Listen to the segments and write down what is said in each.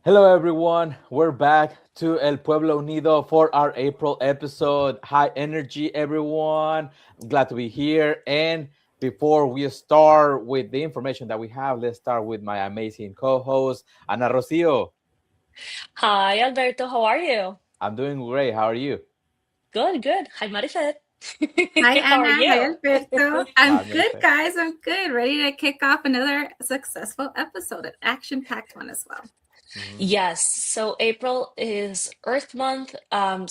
Hello, everyone. We're back to El Pueblo Unido for our April episode. High energy, everyone. I'm glad to be here. And before we start with the information that we have, let's start with my amazing co host, Ana Rocio. Hi, Alberto. How are you? I'm doing great. How are you? Good, good. Hi, Marifet. Hi, How are Anna. Hi, you? Alberto. Hi, I'm good, Marife. guys. I'm good. Ready to kick off another successful episode, an action-packed one as well. Mhm. Yes, so April is Earth Month.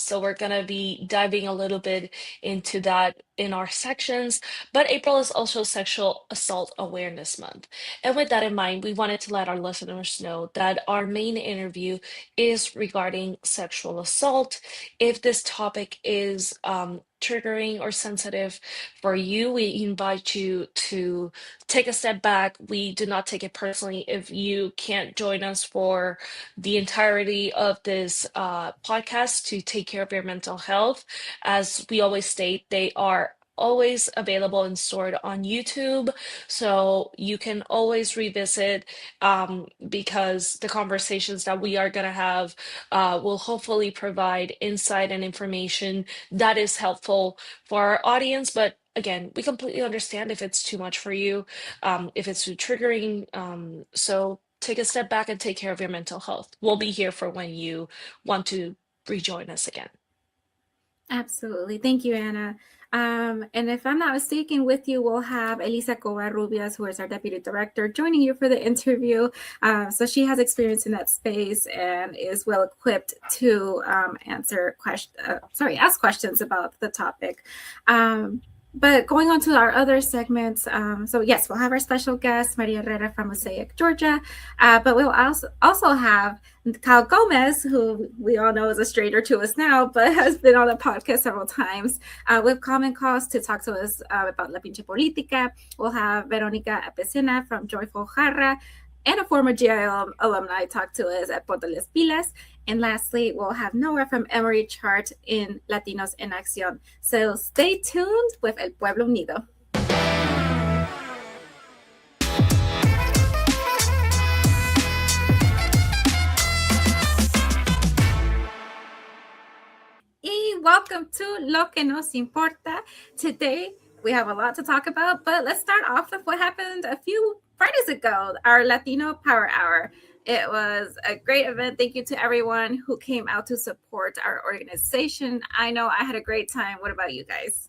So we're gonna be diving a little bit into that in our sections. But April is also Sexual Assault Awareness Month. And with that in mind, we wanted to let our listeners know that our main interview is regarding sexual assault. If this topic is triggering or sensitive for you, we invite you to take a step back. We do not take it personally if you can't join us for the entirety of this podcast to take care of your mental health. As we always state, they are always available and stored on YouTube. So you can always revisit because the conversations that we are going to have will hopefully provide insight and information that is helpful for our audience. But again, we completely understand if it's too much for you, if it's too triggering. So take a step back and take care of your mental health. We'll be here for when you want to rejoin us again. Absolutely. Thank you, Anna. And if I'm not mistaken, with you, we'll have Elisa Covarrubias, who is our deputy director, joining you for the interview. So she has experience in that space and is well equipped to ask questions about the topic. But going on to our other segments, so yes, we'll have our special guest, Maria Herrera from Mosaic, Georgia. But we'll also have Kyle Gomez, who we all know is a stranger to us now, but has been on the podcast several times with Common Cause to talk to us about La Pinche Política. We'll have Veronica Apesina from Joyful Jarra and a former GIL alumni talk to us at Ponte Les Pilas. And lastly, we'll have Noah from Emory Chart in Latinos en Acción. So stay tuned with El Pueblo Unido. Y welcome to Lo que nos importa. Today, we have a lot to talk about, but let's start off with what happened a few Fridays ago, our Latino Power Hour. It was a great event. Thank you to everyone who came out to support our organization. I know I had a great time. What about you guys?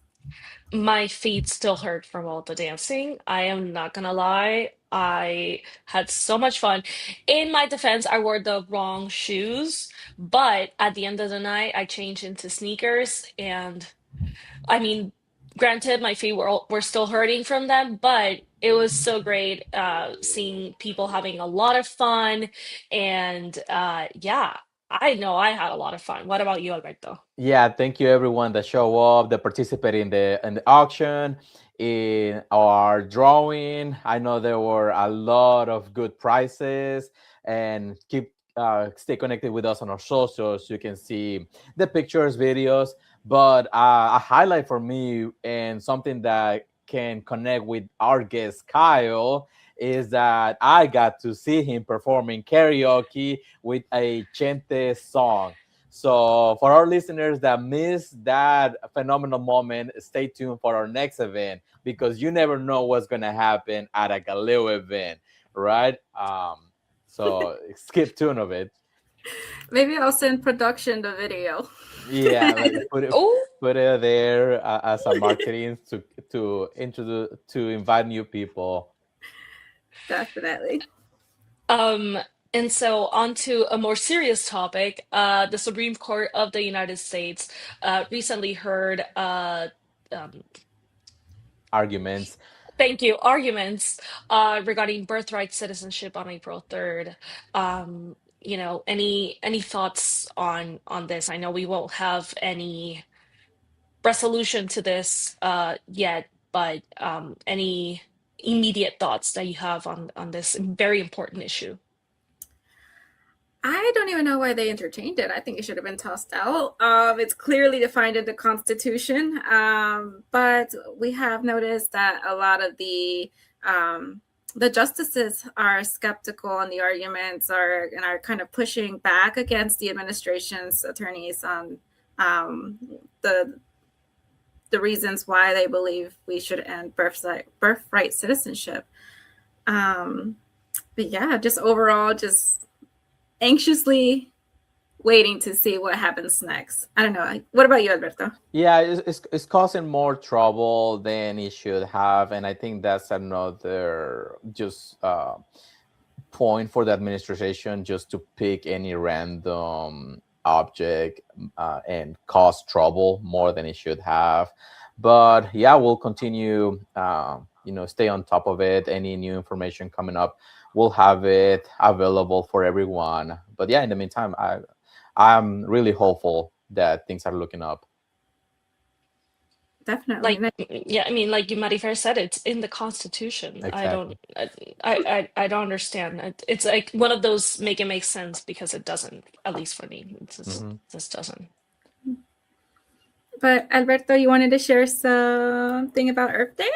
My feet still hurt from all the dancing. I am not gonna lie. I had so much fun. In my defense, I wore the wrong shoes, but at the end of the night, I changed into sneakers. And I mean, granted, my feet were still hurting from them, but it was so great seeing people having a lot of fun. And yeah, I know I had a lot of fun. What about you, Alberto? Yeah, thank you everyone that show up, that participate in the auction, in our drawing. I know there were a lot of good prizes, and keep stay connected with us on our socials. You can see the pictures, videos, but a highlight for me and something that can connect with our guest Kyle is that I got to see him performing karaoke with a Chente song. So for our listeners that missed that phenomenal moment, stay tuned for our next event because you never know what's gonna happen at a Galeo event, right? So skip tune of it. Maybe I'll send production the video. Yeah, like put it Oh, put it there as a marketing to introduce to invite new people. Definitely. um, and so on to a more serious topic. The Supreme Court of the United States recently heard um, Arguments. thank you, arguments regarding birthright citizenship on April 3rd. Any thoughts on this? I know we won't have any resolution to this yet, but any immediate thoughts that you have on this very important issue? I don't even know why they entertained it. I think it should have been tossed out. It's clearly defined in the Constitution, but we have noticed that a lot of the um, the justices are skeptical on the arguments and are kind of pushing back against the administration's attorneys on um, the the reasons why they believe we should end birthright citizenship. Um, but yeah, just overall, just anxiously waiting to see what happens next. I don't know. What about you, Alberto? Yeah, it's causing more trouble than it should have, and I think that's another just point for the administration just to pick any random object and cause trouble more than it should have. But yeah, we'll continue, stay on top of it. Any new information coming up, we'll have it available for everyone. But yeah, in the meantime, I'm really hopeful that things are looking up. Definitely. Yeah, I mean, like you Marifer said, it's in the Constitution. Exactly. I don't understand. It's like one of those make it make sense because it doesn't, at least for me. Mhm. It just doesn't. But Alberto, you wanted to share something about Earth Day?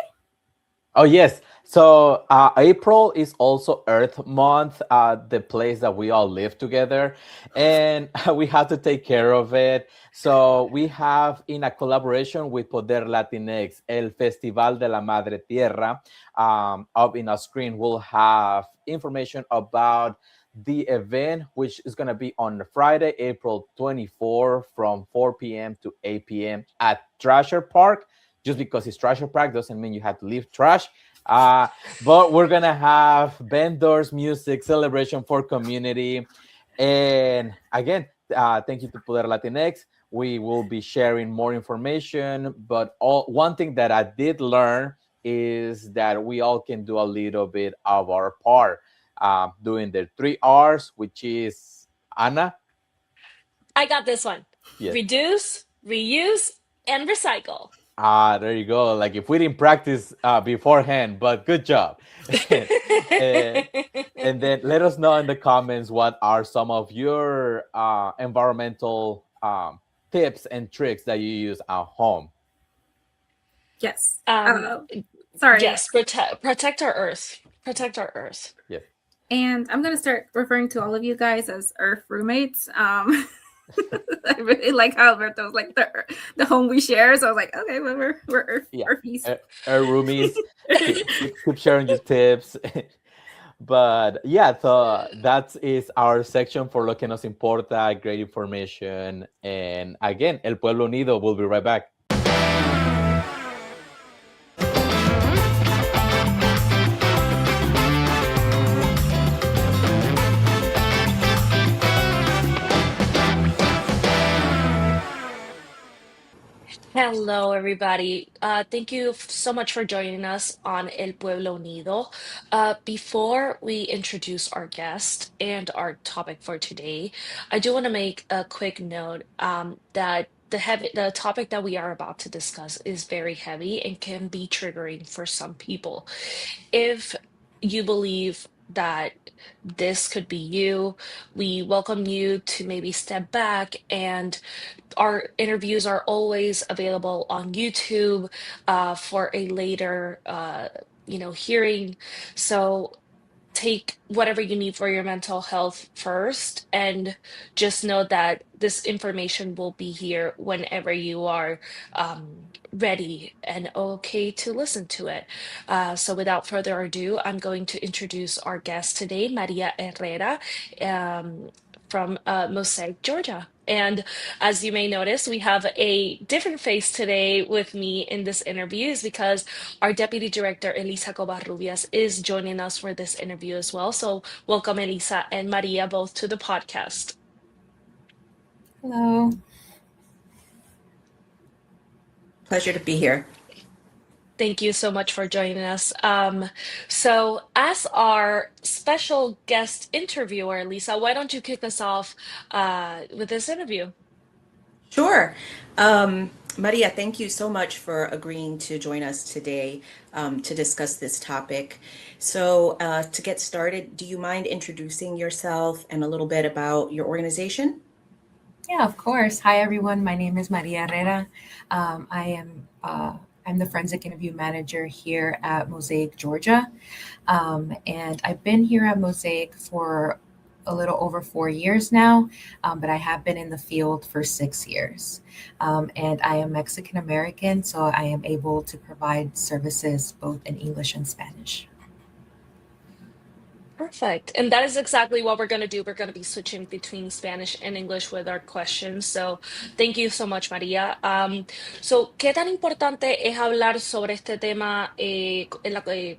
Oh yes. So April is also Earth Month, the place that we all live together, and we have to take care of it. So we have, in a collaboration with Poder Latinx, El Festival de la Madre Tierra. Up in our screen, we'll have information about the event, which is going to be on Friday, April 24, from 4 p.m. to 8 p.m. at Trasher Park. Just because it's Trasher Park doesn't mean you have to leave trash. But we're gonna have vendors, music, celebration for community, and again, thank you to Poder Latinx. We will be sharing more information. But one thing that I did learn is that we all can do a little bit of our part, doing the 3 R's, which is Anna. I got this one. Yes. Reduce, reuse, and recycle. There you go. Like if we didn't practice beforehand, but good job. and, and then let us know in the comments what are some of your environmental tips and tricks that you use at home. Yes. Sorry. Yes, protect our Earth. Protect our Earth. Yes. And I'm going to start referring to all of you guys as Earth roommates. I really like how Alberto was like the home we share. So I was like, okay, well, we're Earthies. Roomies. keep sharing your tips. But yeah, so that is our section for Lo que nos importa, great information. And again, El Pueblo Unido will be right back. Hello, everybody. Thank you so much for joining us on El Pueblo Unido. Before we introduce our guest and our topic for today, I do want to make a quick note that the topic that we are about to discuss is very heavy and can be triggering for some people. If you believe that this could be you, we welcome you to maybe step back, and our interviews are always available on YouTube for a later, hearing. So take whatever you need for your mental health first, and just know that this information will be here whenever you are ready and okay to listen to it. So without further ado, I'm going to introduce our guest today, Maria Herrera, from Mosaic, Georgia. And as you may notice, we have a different face today with me in this interview, is because our Deputy Director, Elisa Covarrubias, is joining us for this interview as well. So welcome, Elisa and Maria, both to the podcast. Hello. Pleasure to be here. Thank you so much for joining us. So as our special guest interviewer, Lisa, why don't you kick us off with this interview? Sure. Maria, thank you so much for agreeing to join us today to discuss this topic. So to get started, do you mind introducing yourself and a little bit about your organization? Yeah, of course. Hi, everyone. My name is Maria Herrera. I I'm the forensic interview manager here at Mosaic, Georgia. And I've been here at Mosaic for a little over 4 years now, but I have been in the field for 6 years. And I am Mexican American, so I am able to provide services both in English and Spanish. Perfect. And that is exactly what we're going to do. We're going to be switching between Spanish and English with our questions. So thank you so much, Maria. So, ¿qué tan importante es hablar sobre este tema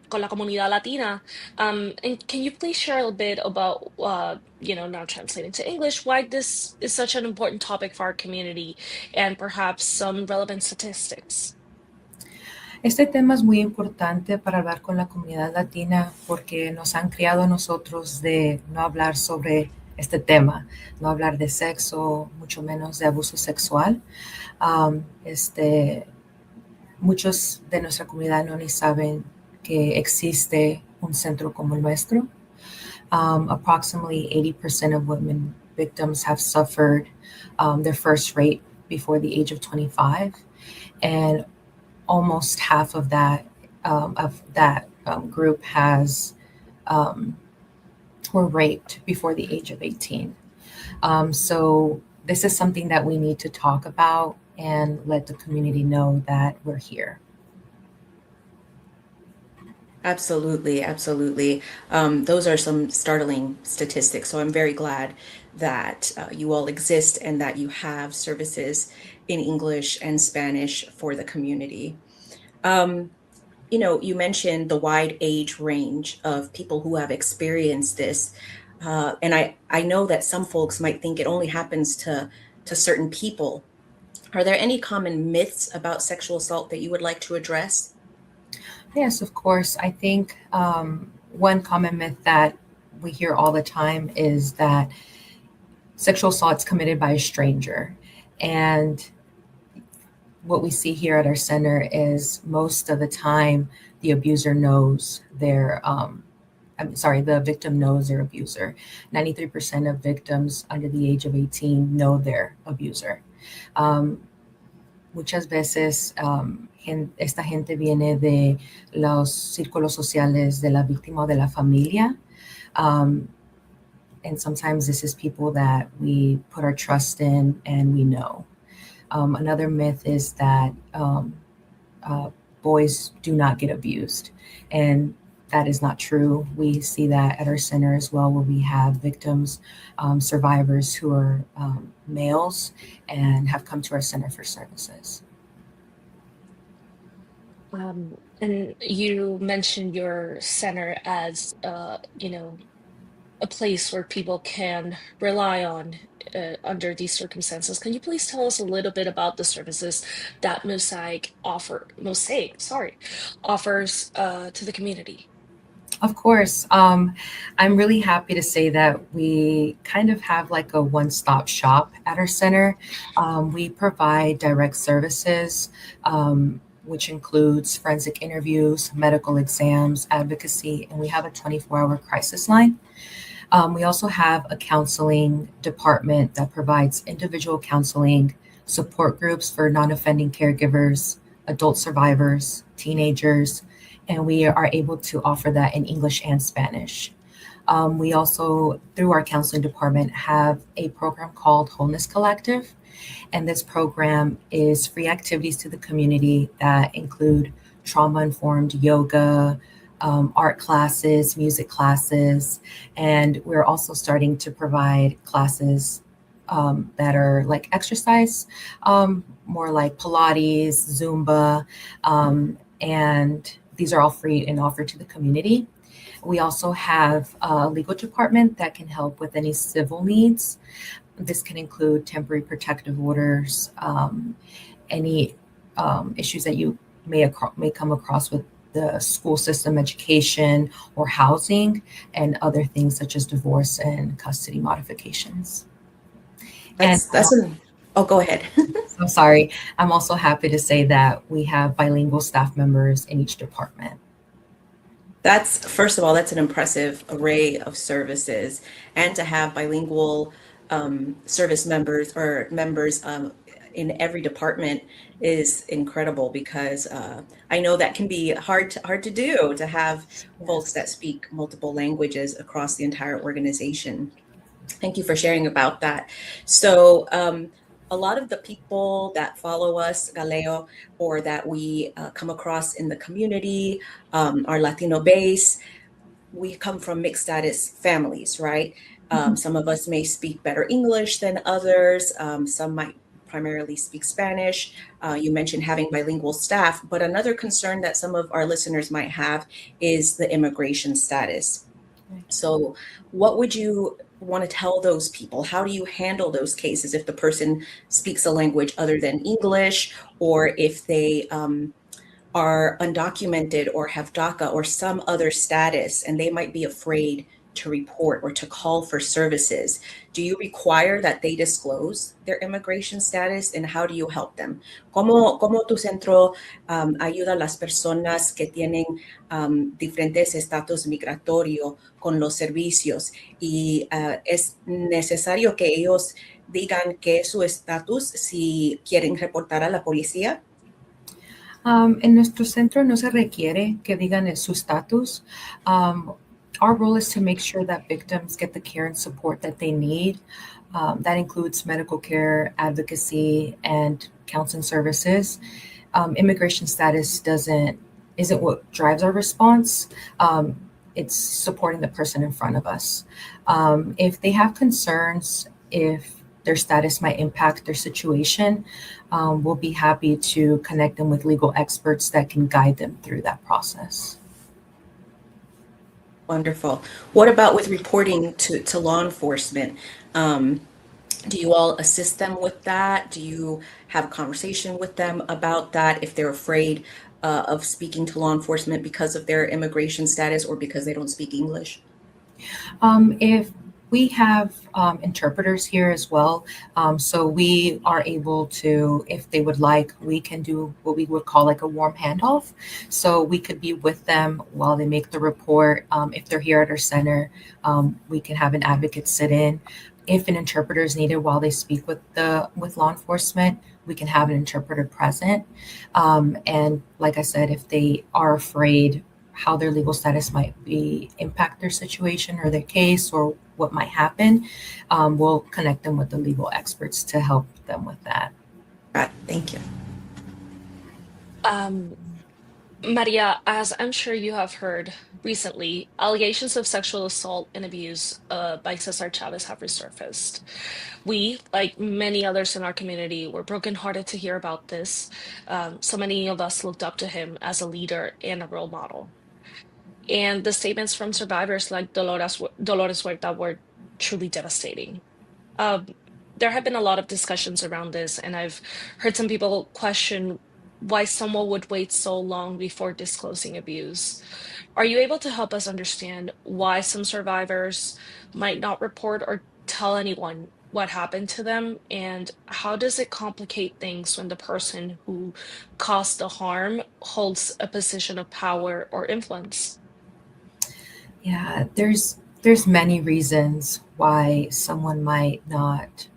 con la comunidad latina? And can you please share a little bit about, now translating to English, why this is such an important topic for our community and perhaps some relevant statistics? Este tema es muy importante para hablar con la comunidad latina porque nos han criado a nosotros de no hablar sobre este tema, no hablar de sexo, mucho menos de abuso sexual. Muchos de nuestra comunidad no ni saben que existe un centro como el nuestro. Approximately 80% of women victims have suffered their first rape before the age of 25, and almost half of that group were raped before the age of 18. So this is something that we need to talk about and let the community know that we're here. Absolutely, absolutely. Those are some startling statistics. So I'm very glad that you all exist and that you have services in English and Spanish for the community. You mentioned the wide age range of people who have experienced this. And I know that some folks might think it only happens to certain people. Are there any common myths about sexual assault that you would like to address? Yes, of course. I think one common myth that we hear all the time is that sexual assault is committed by a stranger. And what we see here at our center is most of the time the abuser knows the victim knows their abuser. 93% of victims under the age of 18 know their abuser. Muchas veces esta gente viene de los círculos sociales de la víctima o de la familia. And sometimes this is people that we put our trust in and we know. Another myth is that boys do not get abused, and that is not true. We see that at our center as well, where we have victims, survivors who are males and have come to our center for services. And you mentioned your center as, a place where people can rely on under these circumstances. Can you please tell us a little bit about the services that Mosaic offers to the community? Of course. I'm really happy to say that we kind of have like a one-stop shop at our center. We provide direct services, which includes forensic interviews, medical exams, advocacy, and we have a 24-hour crisis line. We also have a counseling department that provides individual counseling, support groups for non-offending caregivers, adult survivors, teenagers, and we are able to offer that in English and Spanish. We also, through our counseling department, have a program called Wholeness Collective, and this program is free activities to the community that include trauma-informed yoga, art classes, music classes, and we're also starting to provide classes that are like exercise, more like Pilates, Zumba, and these are all free and offered to the community. We also have a legal department that can help with any civil needs. This can include temporary protective orders, any issues that you may come across with the school system, education, or housing, and other things such as divorce and custody modifications. Go ahead. I'm sorry. I'm also happy to say that we have bilingual staff members in each department. First of all, that's an impressive array of services, and to have bilingual service members or members in every department is incredible, because I know that can be hard to do, to have folks that speak multiple languages across the entire organization. Thank you for sharing about that. So a lot of the people that follow us, Galeo, or that we come across in the community, our Latino base, we come from mixed status families, right? Some of us may speak better English than others. Some might primarily speak Spanish. You mentioned having bilingual staff, but another concern that some of our listeners might have is the immigration status. So, what would you want to tell those people? How do you handle those cases if the person speaks a language other than English, or if they are undocumented or have DACA or some other status, and they might be afraid to report or to call for services? Do you require that they disclose their immigration status, and how do you help them? ¿Cómo tu centro ayuda a las personas que tienen diferentes estatus migratorio con los servicios? Y es necesario que ellos digan qué es su estatus si quieren reportar a la policía. En nuestro centro no se requiere que digan su estatus. Our role is to make sure that victims get the care and support that they need. That includes medical care, advocacy, and counseling services. Immigration status isn't what drives our response. It's supporting the person in front of us. If they have concerns, if their status might impact their situation, we'll be happy to connect them with legal experts that can guide them through that process. Wonderful. What about with reporting to law enforcement? Do you all assist them with that? Do you have a conversation with them about that if they're afraid of speaking to law enforcement because of their immigration status or because they don't speak English? If we have interpreters here as well, so we are able to, if they would like, we can do what we would call like a warm handoff. So we could be with them while they make the report. If they're here at our center, we can have an advocate sit in. If an interpreter is needed while they speak with law enforcement, we can have an interpreter present. And like I said, if they are afraid how their legal status might impact their situation or their case or what might happen, we'll connect them with the legal experts to help them with that. Right. Thank you. Maria, as I'm sure you have heard recently, allegations of sexual assault and abuse by Cesar Chavez have resurfaced. We, like many others in our community, were brokenhearted to hear about this. So many of us looked up to him as a leader and a role model. And the statements from survivors like Dolores Huerta were truly devastating. Um, there have been a lot of discussions around this, and I've heard some people question why someone would wait so long before disclosing abuse. Are you able to help us understand why some survivors might not report or tell anyone what happened to them? And how does it complicate things when the person who caused the harm holds a position of power or influence? Yeah, there's many reasons why someone might not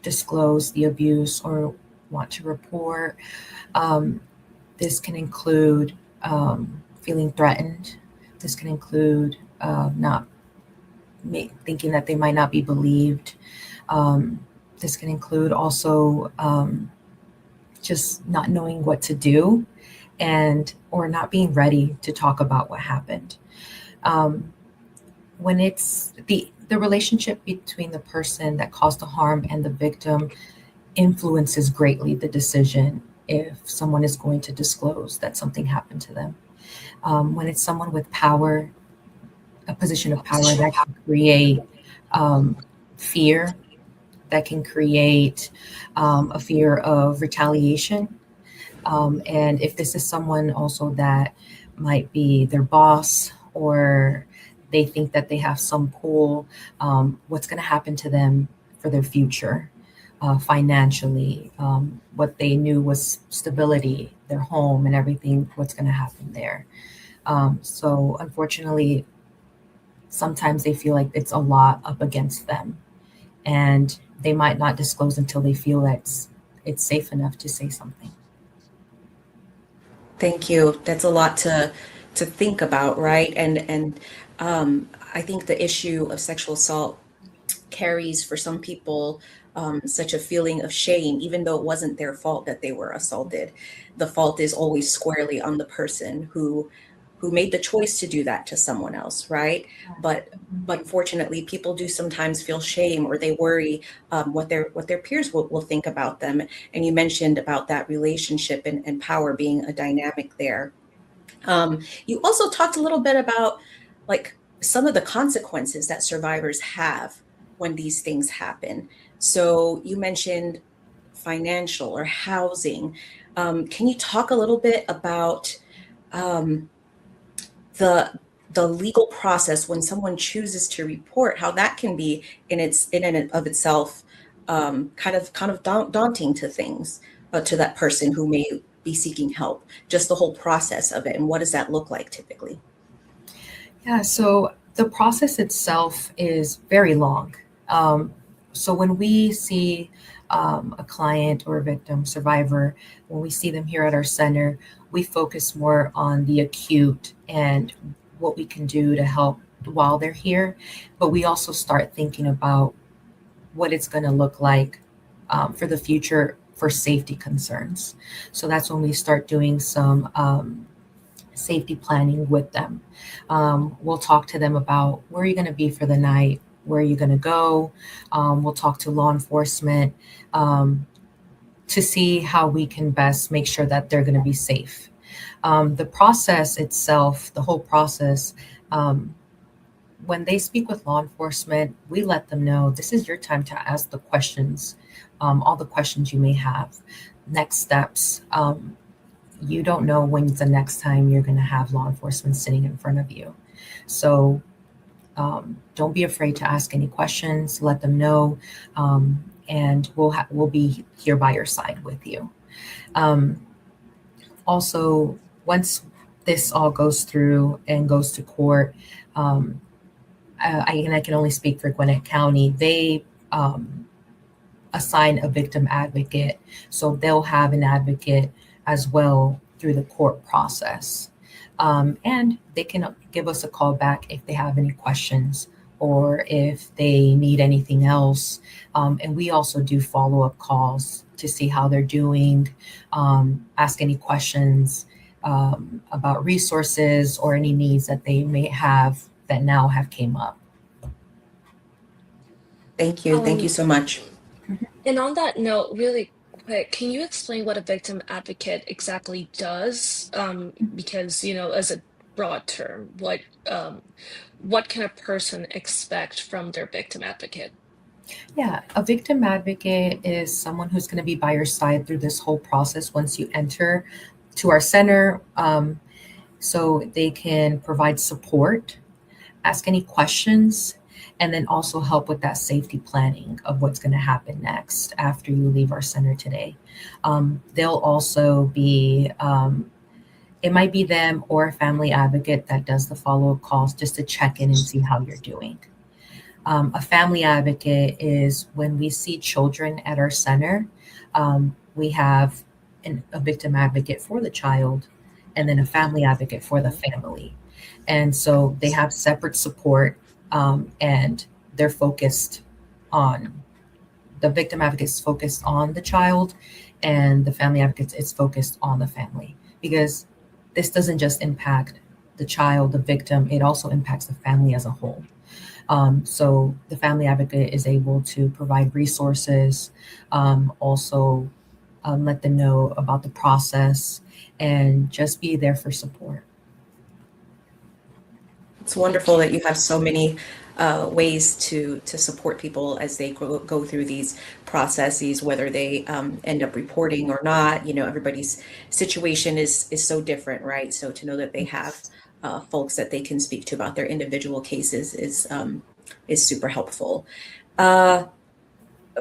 disclose the abuse or want to report. This can include feeling threatened. This can include not thinking that they might not be believed. This can include also just not knowing what to do or not being ready to talk about what happened. When it's the relationship between the person that caused the harm and the victim influences greatly the decision if someone is going to disclose that something happened to them. When it's someone with power, a position of power, that can create fear, that can create a fear of retaliation. And if this is someone also that might be their boss, or they think that they have some pull, what's going to happen to them for their future financially, what they knew was stability, their home and everything, what's going to happen there. So unfortunately, sometimes they feel like it's a lot up against them, and they might not disclose until they feel that it's safe enough to say something. Thank you. That's a lot to think about, right? And I think the issue of sexual assault carries for some people such a feeling of shame, even though it wasn't their fault that they were assaulted. The fault is always squarely on the person who made the choice to do that to someone else, right? But unfortunately, people do sometimes feel shame, or they worry what their peers will think about them. And you mentioned about that relationship and power being a dynamic there. You also talked a little bit about like some of the consequences that survivors have when these things happen. So you mentioned financial or housing. Can you talk a little bit about um, the legal process when someone chooses to report, how that can be in and of itself kind of daunting to things, to that person who may be seeking help, just the whole process of it, and what does that look like typically? Yeah, so the process itself is very long. Um, so when we see a client or a victim, survivor, when we see them here at our center, we focus more on the acute and what we can do to help while they're here. But we also start thinking about what it's going to look like for the future for safety concerns. So that's when we start doing some safety planning with them. We'll talk to them about where are you going to be for the night, where are you going to go. We'll talk to law enforcement to see how we can best make sure that they're going to be safe. The process itself, the whole process, when they speak with law enforcement, we let them know this is your time to ask the questions, all the questions you may have, next steps. You don't know when's the next time you're going to have law enforcement sitting in front of you. So don't be afraid to ask any questions, let them know, and we'll be here by your side with you. Also, once this all goes through and goes to court, I can only speak for Gwinnett County. They assign a victim advocate, so they'll have an advocate as well through the court process. And they can give us a call back if they have any questions or if they need anything else. And we also do follow-up calls to see how they're doing, ask any questions about resources or any needs that they may have that now have came up. Thank you. Thank you so much. And on that note, really quick, can you explain what a victim advocate exactly does? Because, as a broad term, what can a person expect from their victim advocate? Yeah, a victim advocate is someone who's going to be by your side through this whole process once you enter to our center. So they can provide support, ask any questions, and then also help with that safety planning of what's going to happen next after you leave our center today. They'll also be, it might be them or a family advocate that does the follow-up calls just to check in and see how you're doing. A family advocate is when we see children at our center, we have a victim advocate for the child and then a family advocate for the family. And so they have separate support, and they're focused on, the victim advocate is focused on the child and the family advocate is focused on the family, because this doesn't just impact the child, the victim, it also impacts the family as a whole. So the family advocate is able to provide resources, also let them know about the process and just be there for support. It's wonderful that you have so many ways to support people as they go through these processes, whether they end up reporting or not. Everybody's situation is so different, right? So to know that they have folks that they can speak to about their individual cases is super helpful.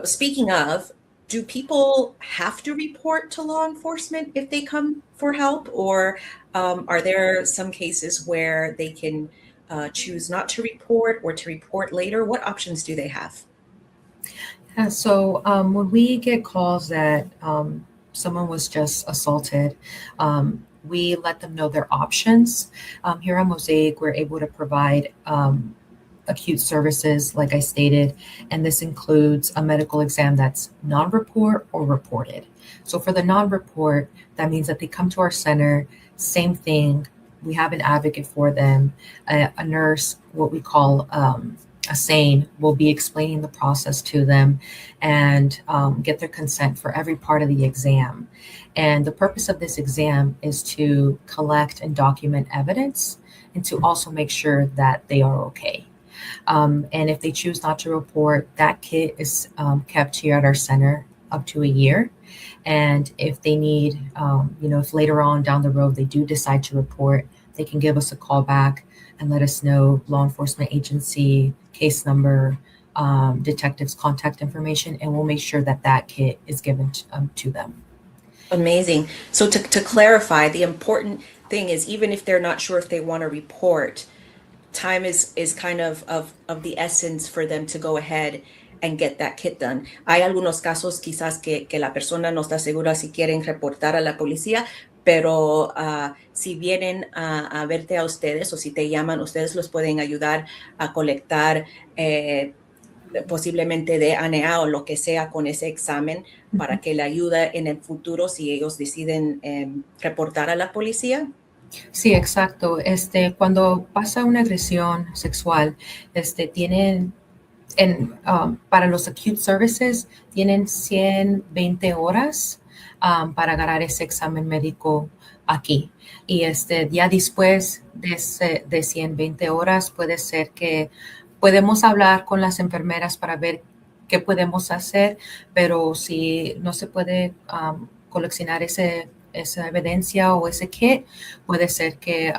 Speaking of, do people have to report to law enforcement if they come for help, or are there some cases where they can choose not to report or to report later? What options do they have? Yeah, so when we get calls that someone was just assaulted, we let them know their options. Here on Mosaic, we're able to provide acute services, like I stated, and this includes a medical exam that's non-report or reported. So for the non-report, that means that they come to our center, same thing. We have an advocate for them, a nurse, what we call a SANE, will be explaining the process to them and get their consent for every part of the exam. And the purpose of this exam is to collect and document evidence and to also make sure that they are okay. And if they choose not to report, that kit is kept here at our center up to a year. And if they need, if later on down the road they do decide to report, they can give us a call back and let us know law enforcement agency, case number, detectives' contact information, and we'll make sure that that kit is given to them. Amazing. So to clarify, the important thing is even if they're not sure if they want to report, time is kind of the essence for them to go ahead and get that kit done. Hay algunos casos quizás que la persona no está segura si quieren reportar a la policía, pero si vienen a verte a ustedes o si te llaman, ustedes los pueden ayudar a colectar posiblemente DNA o lo que sea con ese examen para que le ayude en el futuro si ellos deciden reportar a la policía. Sí, exacto. Cuando pasa una agresión sexual, tienen para los acute services tienen 120 horas para agarrar ese examen médico aquí. Y ya después de 120 horas puede ser que podemos hablar con las enfermeras para ver qué podemos hacer, pero si no se puede coleccionar esa evidencia o ese kit, puede ser que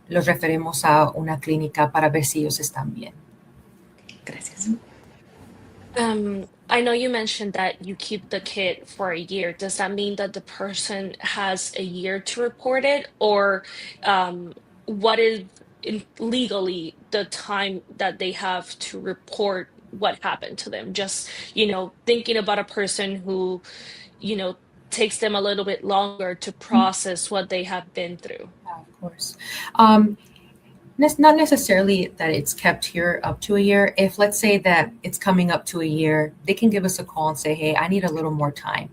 los referimos a una clínica para ver si ellos están bien. Gracias. I know you mentioned that you keep the kit for a year. Does that mean that the person has a year to report it, or what is legally the time that they have to report what happened to them? Just, thinking about a person who, takes them a little bit longer to process what they have been through. Yeah, of course. Not necessarily that it's kept here up to a year. If let's say that it's coming up to a year, they can give us a call and say, hey, I need a little more time.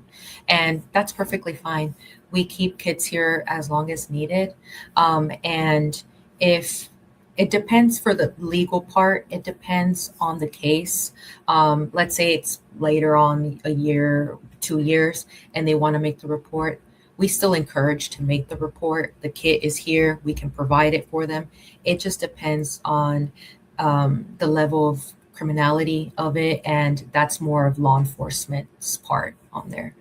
And that's perfectly fine. We keep kids here as long as needed. And if it depends for the legal part, it depends on the case. Let's say it's later on a year, 2 years, and they want to make the report. We still encourage to make the report. The kit is here. We can provide it for them. It just depends on the level of criminality of it, and that's more of law enforcement's part on there.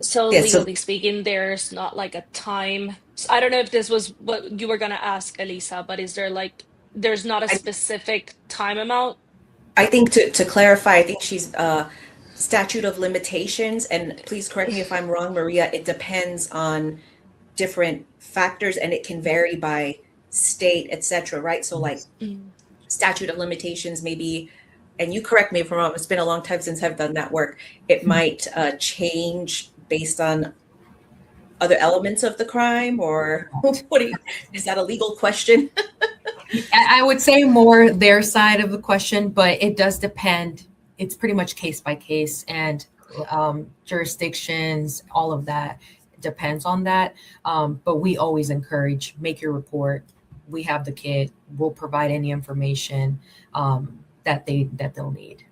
So Yeah, legally speaking, there's not like a time. I don't know if this was what you were gonna ask, Elisa, but is there there's not a specific time amount? I think to clarify, I think she's statute of limitations, and please correct me if I'm wrong, Maria, it depends on different factors and it can vary by state, etc. Right? So like statute of limitations maybe, and you correct me if I'm wrong, it's been a long time since I've done that work. It might change based on other elements of the crime, or is that a legal question? I would say more their side of the question, but it does depend. It's pretty much case by case, and jurisdictions, all of that depends on that. But we always encourage, make your report. We have the kit. We'll provide any information that they'll need.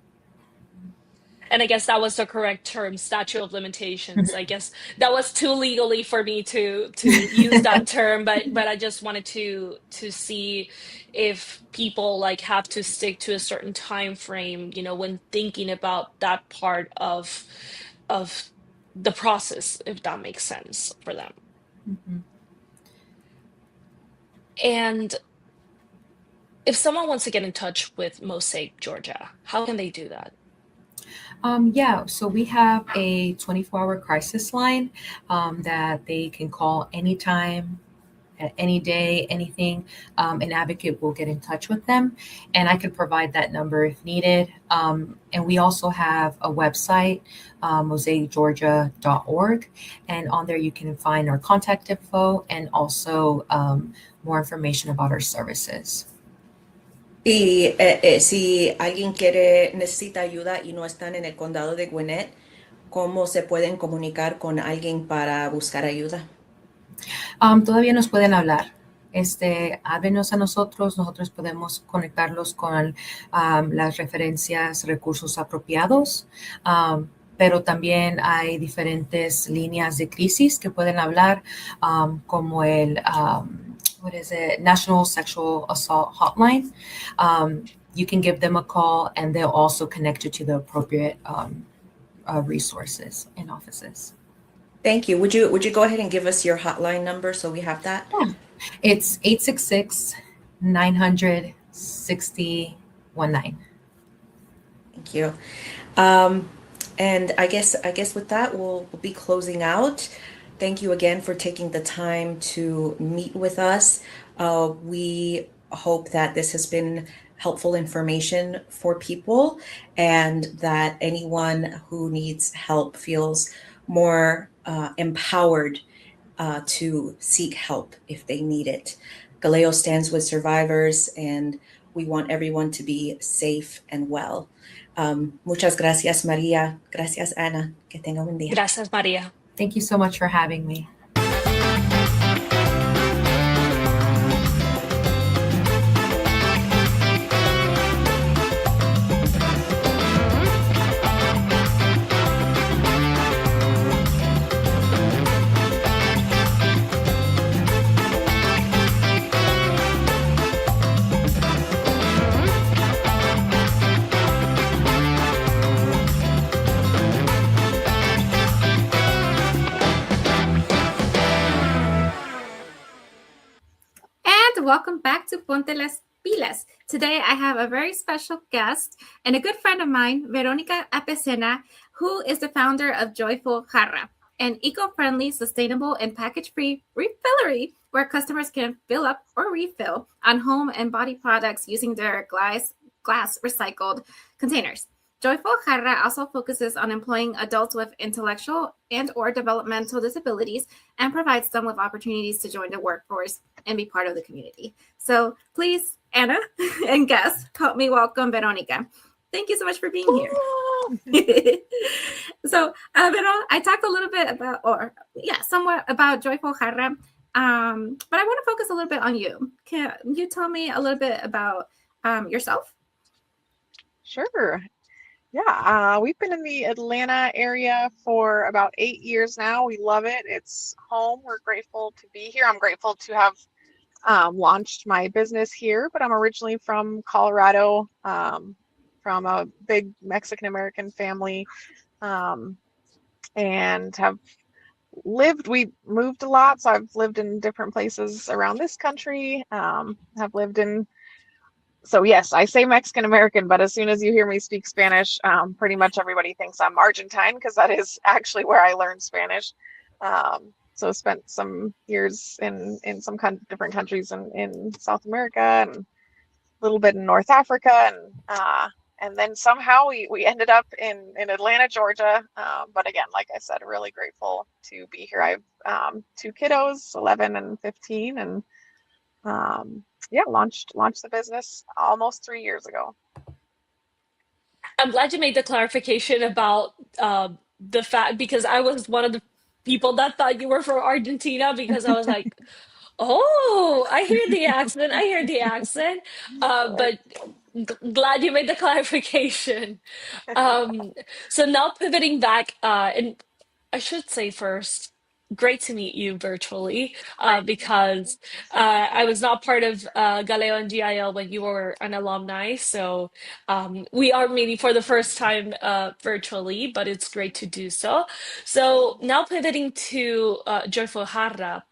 And I guess that was the correct term, statute of limitations. I guess that was too legally for me to use that term, but I just wanted to see if people have to stick to a certain time frame, when thinking about that part of the process, if that makes sense for them. Mm-hmm. And if someone wants to get in touch with Mosaic Georgia, how can they do that? So we have a 24-hour crisis line that they can call anytime, at any day, anything, an advocate will get in touch with them, and I could provide that number if needed. And we also have a website, mosaicgeorgia.org, and on there you can find our contact info and also more information about our services. Y si alguien necesita ayuda y no están en el condado de Gwinnett, ¿cómo se pueden comunicar con alguien para buscar ayuda? Todavía nos pueden hablar. Háblenos a nosotros podemos conectarlos con las referencias, recursos apropiados, pero también hay diferentes líneas de crisis que pueden hablar, como el National Sexual Assault Hotline. You can give them a call and they'll also connect you to the appropriate resources and offices. Thank you. Would you go ahead and give us your hotline number so we have that? Yeah. It's 866-900-6019. Thank you. And I guess with that we'll be closing out. Thank you again for taking the time to meet with us. We hope that this has been helpful information for people and that anyone who needs help feels more empowered to seek help if they need it. GALEO stands with survivors and we want everyone to be safe and well. Muchas gracias, Maria. Gracias, Ana. Que tenga un día. Gracias, Maria. Thank you so much for having me. Welcome back to Ponte las Pilas. Today I have a very special guest and a good friend of mine, Veronica Apesena, who is the founder of Joyful Jarra, an eco-friendly, sustainable, and package-free refillery where customers can fill up or refill on home and body products using their glass recycled containers. Joyful Jarra also focuses on employing adults with intellectual and or developmental disabilities and provides them with opportunities to join the workforce and be part of the community. So please, Anna and guests, help me welcome Veronica. Thank you so much for being here. So, Vero, I talked a little bit about, somewhat about Joyful Jarra, but I want to focus a little bit on you. Can you tell me a little bit about yourself? Sure. Yeah, we've been in the Atlanta area for about 8 years now. We love it. It's home. We're grateful to be here. I'm grateful to have launched my business here, but I'm originally from Colorado, from a big Mexican-American family, and we moved a lot. So I've lived in different places around this country, so yes, I say Mexican American, but as soon as you hear me speak Spanish, pretty much everybody thinks I'm Argentine because that is actually where I learned Spanish. So spent some years in some different countries in South America and a little bit in North Africa, and then somehow we ended up in Atlanta, Georgia. But again, like I said, really grateful to be here. I have 2 kiddos, 11 and 15, and launched the business almost 3 years ago. I'm glad you made the clarification about the fact, because I was one of the people that thought you were from Argentina, because I was like, oh, I hear the accent. But glad you made the clarification. So now pivoting back, and I should say first, great to meet you virtually, because I was not part of GALEO and GIL when you were an alumni. So we are meeting for the first time virtually, but it's great to do so. So now pivoting to Joyful Jarra,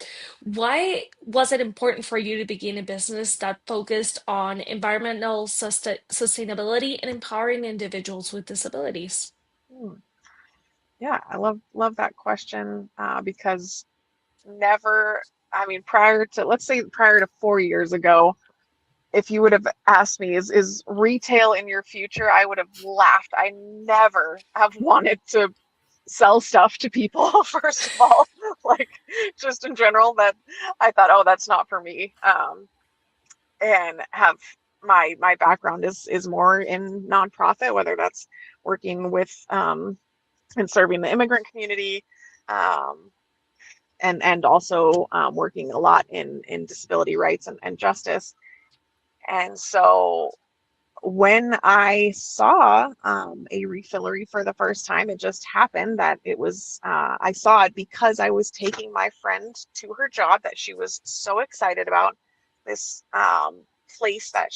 why was it important for you to begin a business that focused on environmental sustainability and empowering individuals with disabilities? Yeah, I love that question, because never I mean, prior to 4 years ago, if you would have asked me, is retail in your future, I would have laughed. I never have wanted to sell stuff to people, first of all, like just in general, that I thought, oh, that's not for me. And have my background is more in nonprofit, whether that's working with and serving the immigrant community, um, and also working a lot in disability rights and justice. And so when I saw a refillery for the first time, it just happened that it was, I saw it because I was taking my friend to her job that she was so excited about, this place that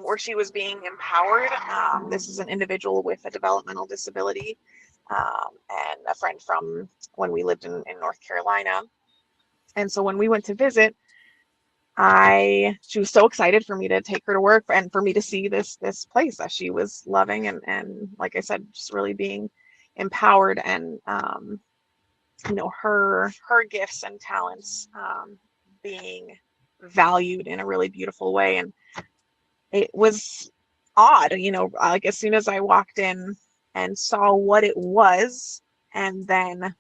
where she was being empowered. This is an individual with a developmental disability, and a friend from when we lived in North Carolina. And so when we went to visit, she was so excited for me to take her to work and for me to see this place that she was loving, and like I said, just really being empowered, and her gifts and talents being valued in a really beautiful way. And it was odd, like as soon as I walked in and saw what it was, and then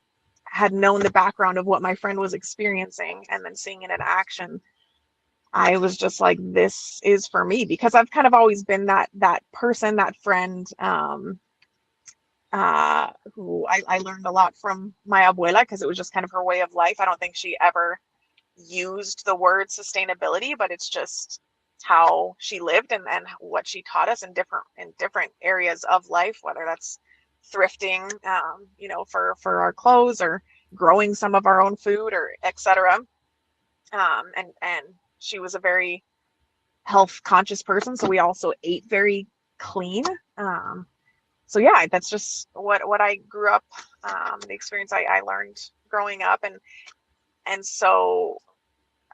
had known the background of what my friend was experiencing, and then seeing it in action, I was just like, this is for me, because I've kind of always been that person, that friend, who I learned a lot from my abuela, because it was just kind of her way of life. I don't think she ever used the word sustainability, but it's just how she lived, and what she taught us in different areas of life, whether that's thrifting, for our clothes, or growing some of our own food, or etc. And she was a very health conscious person, so we also ate very clean. So yeah, that's just what I grew up, the experience I learned growing up, and so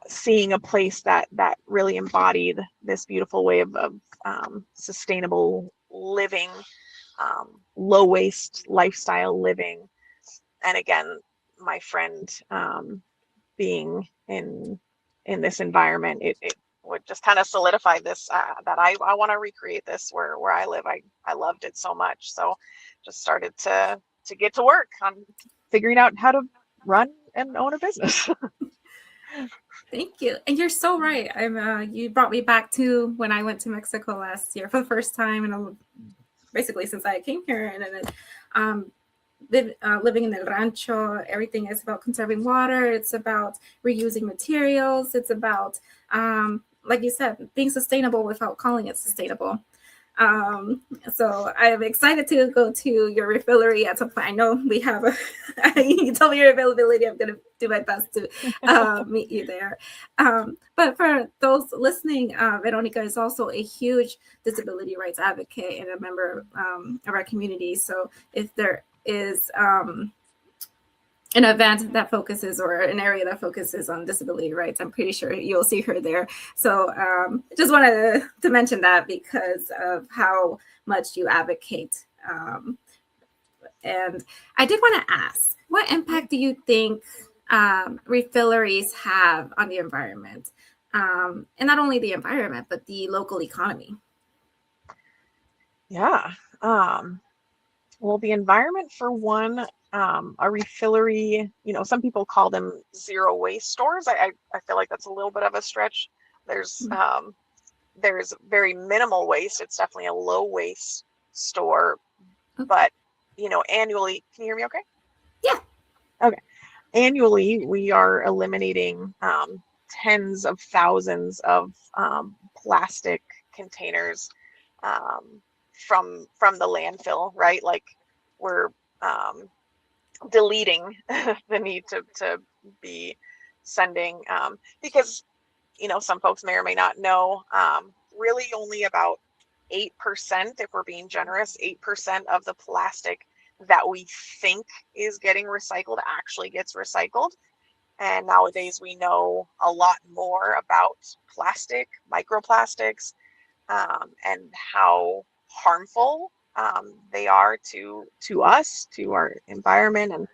seeing a place that really embodied this beautiful way of sustainable living, low waste lifestyle living, and again, my friend being in this environment, it would just kind of solidify this, that I want to recreate this where I live. I loved it so much, so just started to get to work on figuring out how to run and own a business. Thank you. And you're so right. You brought me back to when I went to Mexico last year for the first time, and basically since I came here, and living in El Rancho, everything is about conserving water. It's about reusing materials. It's about, like you said, being sustainable without calling it sustainable. So I'm excited to go to your refillery at some point. I know we have you told me your availability. I'm going to do my best to meet you there. But for those listening, Veronica is also a huge disability rights advocate and a member of our community. So if there is an event that focuses, or an area that focuses on disability rights, I'm pretty sure you'll see her there. So just wanted to mention that because of how much you advocate. And I did want to ask, what impact do you think refilleries have on the environment? And not only the environment, but the local economy. Yeah. Well, the environment, for one, a refillery, some people call them zero waste stores. I feel like that's a little bit of a stretch. There's very minimal waste. It's definitely a low waste store, Okay. but annually, can you hear me okay? Yeah. Okay. Annually, we are eliminating tens of thousands of plastic containers from the landfill, right? Like, we're deleting the need to be sending, because some folks may or may not know, really only about 8%, if we're being generous, 8% of the plastic that we think is getting recycled actually gets recycled. And nowadays we know a lot more about plastic, microplastics, and how harmful they are to us, to our environment,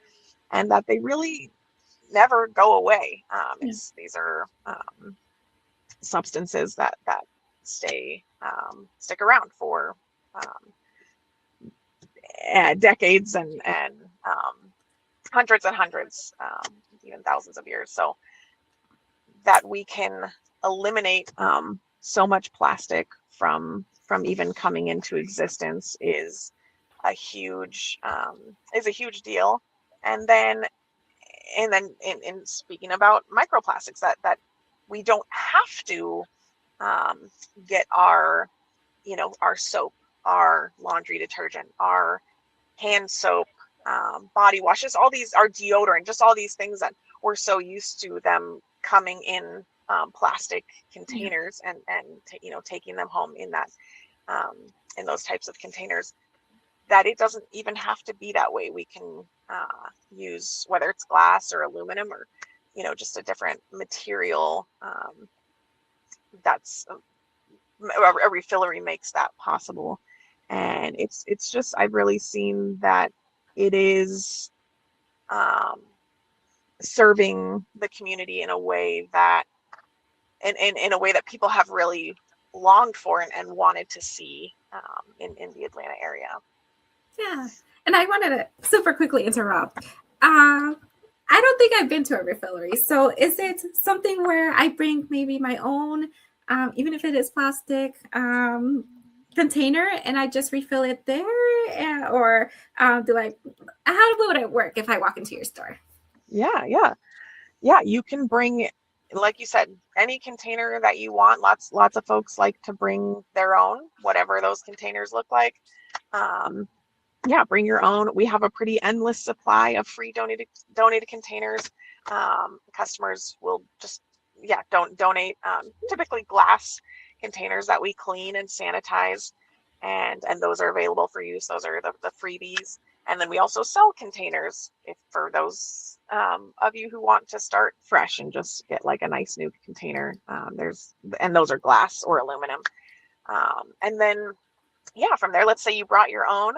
and that they really never go away. These are substances that stick around for decades and hundreds and hundreds, even thousands of years. So that we can eliminate so much plastic from even coming into existence is a huge deal. And then in speaking about microplastics, that we don't have to get our soap, our laundry detergent, our hand soap, body washes, all these, our deodorant, just all these things that we're so used to them coming in plastic containers, and taking them home in that in those types of containers, that it doesn't even have to be that way. We can use, whether it's glass or aluminum or just a different material, that's a refillery makes that possible. And it's just, I've really seen that it is serving the community in a way that in a way that people have really longed for and wanted to see in the Atlanta area. Yeah. And I wanted to super quickly interrupt. I don't think I've been to a refillery. So is it something where I bring maybe my own, even if it is plastic, container, and I just refill it there? Or how would it work if I walk into your store? Yeah. You can bring, like you said, any container that you want. Lots of folks like to bring their own, whatever those containers look like. Bring your own. We have a pretty endless supply of free donated containers. Customers will just donate typically glass containers that we clean and sanitize, and those are available for use. Those are the freebies. And then we also sell containers for those of you who want to start fresh and just get like a nice new container. Those are glass or aluminum. And then from there, let's say you brought your own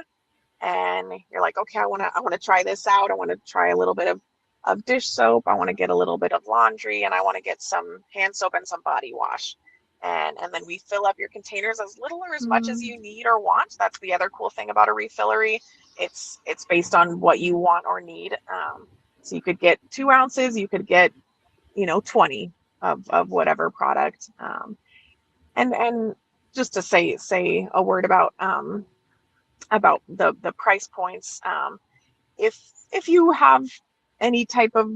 and you're like, okay, I want to try this out. I want to try a little bit of dish soap. I want to get a little bit of laundry, and I want to get some hand soap and some body wash. And then we fill up your containers as little or as much as you need or want. That's the other cool thing about a refillery. It's based on what you want or need. So you could get 2 ounces, you could get 20 of whatever product. And just to say a word about the price points. If you have any type of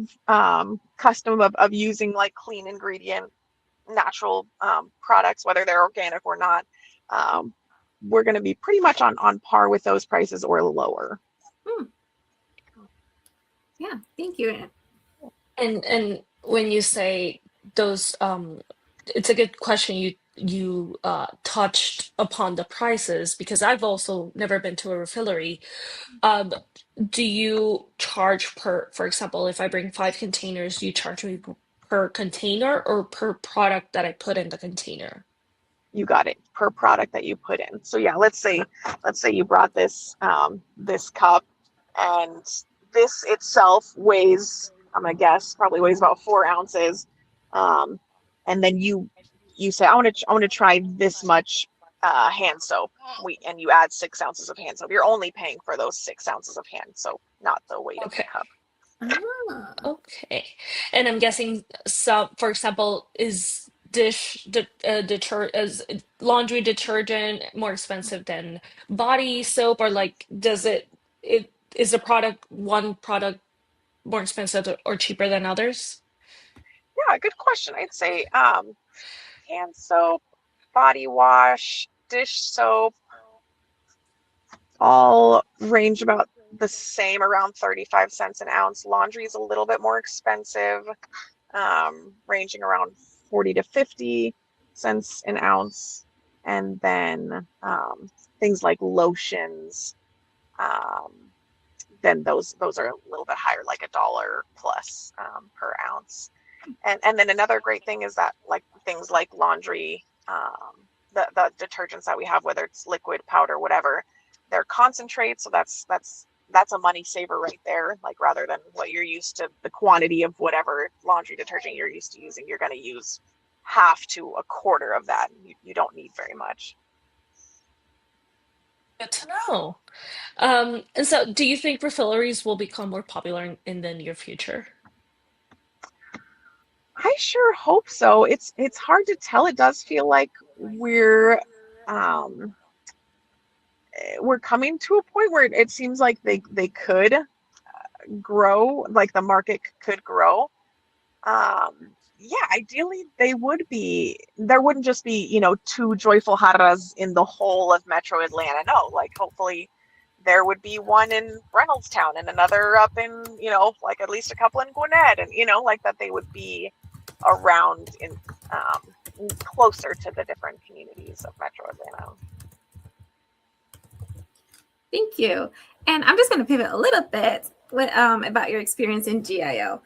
custom of using like clean ingredient, natural products, whether they're organic or not, we're going to be pretty much on par with those prices or lower. Yeah, thank you. And when you say those, it's a good question you touched upon the prices, because I've also never been to a refillery. Do you charge for example, if I bring 5 containers, do you charge me per container or per product that I put in the container? You got it, per product that you put in. So let's say you brought this cup, and this itself weighs, I'm gonna guess, probably weighs about 4 ounces. And then you say, I want to try this much hand soap. And you add 6 ounces of hand soap. You're only paying for those 6 ounces of hand soap, not the weight of the cup. Okay. And I'm guessing some, for example, is laundry detergent more expensive than body soap, or like is one product more expensive or cheaper than others? Yeah, good question. I'd say hand soap, body wash, dish soap all range about the same, around 35 cents an ounce. Laundry is a little bit more expensive, ranging around 40 to 50 cents an ounce. And then things like lotions, then those are a little bit higher, like $1 plus per ounce. And then another great thing is that, like, things like laundry, the detergents that we have, whether it's liquid, powder, whatever, they're concentrate. So that's that's a money saver right there. Like rather than what you're used to, the quantity of whatever laundry detergent you're used to using, you're going to use half to a quarter of that. You don't need very much. Good to know. And so, do you think refilleries will become more popular in the near future? I sure hope so. It's hard to tell. It does feel like um, we're coming to a point where it seems like they could grow, like the market could grow. Yeah, ideally they would be. There wouldn't just be, two joyful jarras in the whole of Metro Atlanta. No, like hopefully there would be one in Reynoldstown and another up in, like at least a couple in Gwinnett, and like that they would be around in closer to the different communities of Metro Atlanta. Thank you. And I'm just going to pivot a little bit with, about your experience in GIO.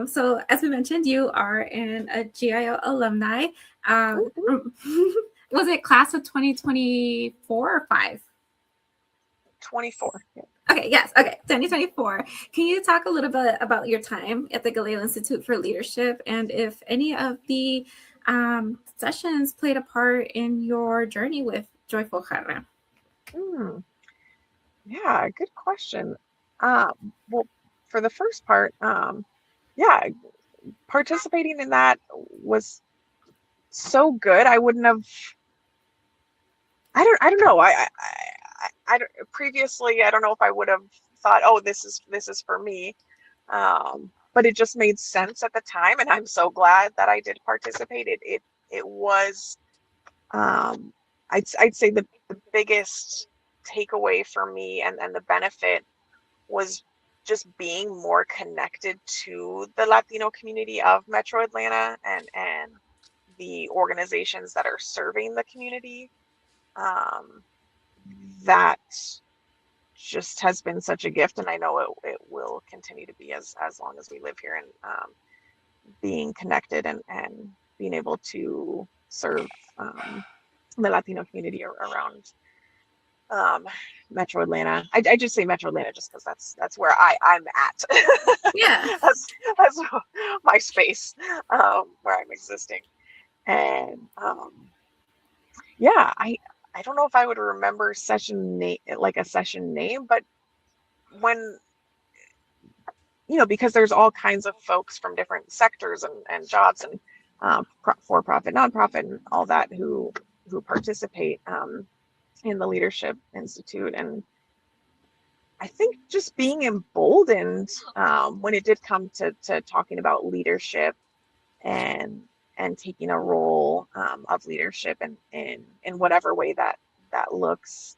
So as we mentioned, you are a GIO alumni. Was it class of 2024 or 5? 24. Yeah. Okay, yes. Okay, 2024. Can you talk a little bit about your time at the GALEO Institute for Leadership and if any of the sessions played a part in your journey with Joyful Jarra? Yeah, good question. Well, for the first part, yeah, participating in that was so good. I wouldn't have. I don't know. Previously, I don't know if I would have thought, oh, this is for me. But it just made sense at the time, and I'm so glad that I did participate. It was, I'd say the biggest takeaway for me and the benefit was just being more connected to the Latino community of Metro Atlanta and the organizations that are serving the community. That just has been such a gift, and I know it will continue to be as long as we live here, and being connected and being able to serve the Latino community around Metro Atlanta. I just say Metro Atlanta just because that's where I'm at. Yeah. that's my space where I'm existing. And yeah, I don't know if I would remember session name, like a session name, but when because there's all kinds of folks from different sectors and jobs and for-profit, nonprofit, and all that who participate in the Leadership Institute. And I think just being emboldened when it did come to talking about leadership and taking a role of leadership in whatever way that looks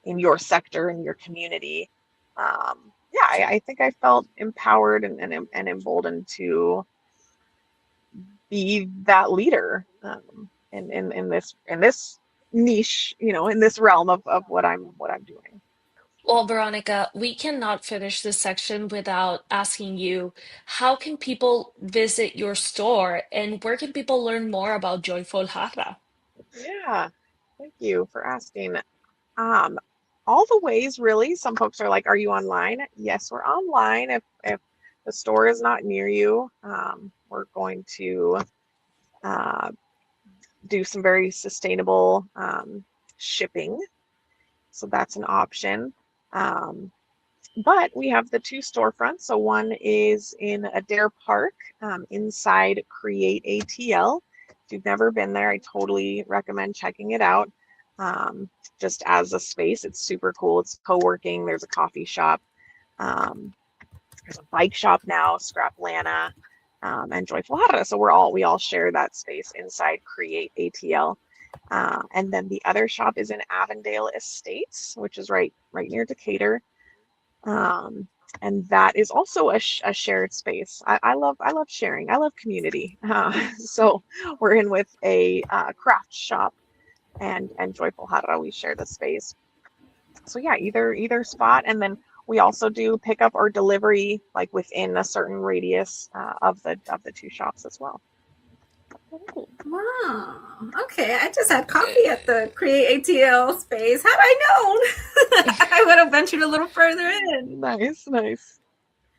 in your sector, in your community. Yeah, I think I felt empowered and emboldened to be that leader in this niche, in this realm of what I'm doing. Well, Veronica, we cannot finish this section without asking you, how can people visit your store and where can people learn more about Joyful Jarra? Yeah, thank you for asking. All the ways, really. Some folks are like, are you online? Yes, we're online. If the store is not near you, we're going to do some very sustainable shipping. So that's an option. But we have the 2 storefronts. So one is in Adair Park inside Create ATL. If you've never been there, I totally recommend checking it out. Just as a space, it's super cool. It's co-working. There's a coffee shop. There's a bike shop now, Scraplana, and Joyful Jarra. So we all share that space inside Create ATL. And then the other shop is in Avondale Estates, which is right near Decatur. And that is also a shared space. I love sharing. I love community. So we're in with a craft shop and Joyful Jarra. We share the space. So yeah, either spot. And then we also do pickup or delivery, like within a certain radius of the 2 shops as well. Wow. Okay, I just had coffee at the Create ATL space. Had I known, I would have ventured a little further in. Nice, nice.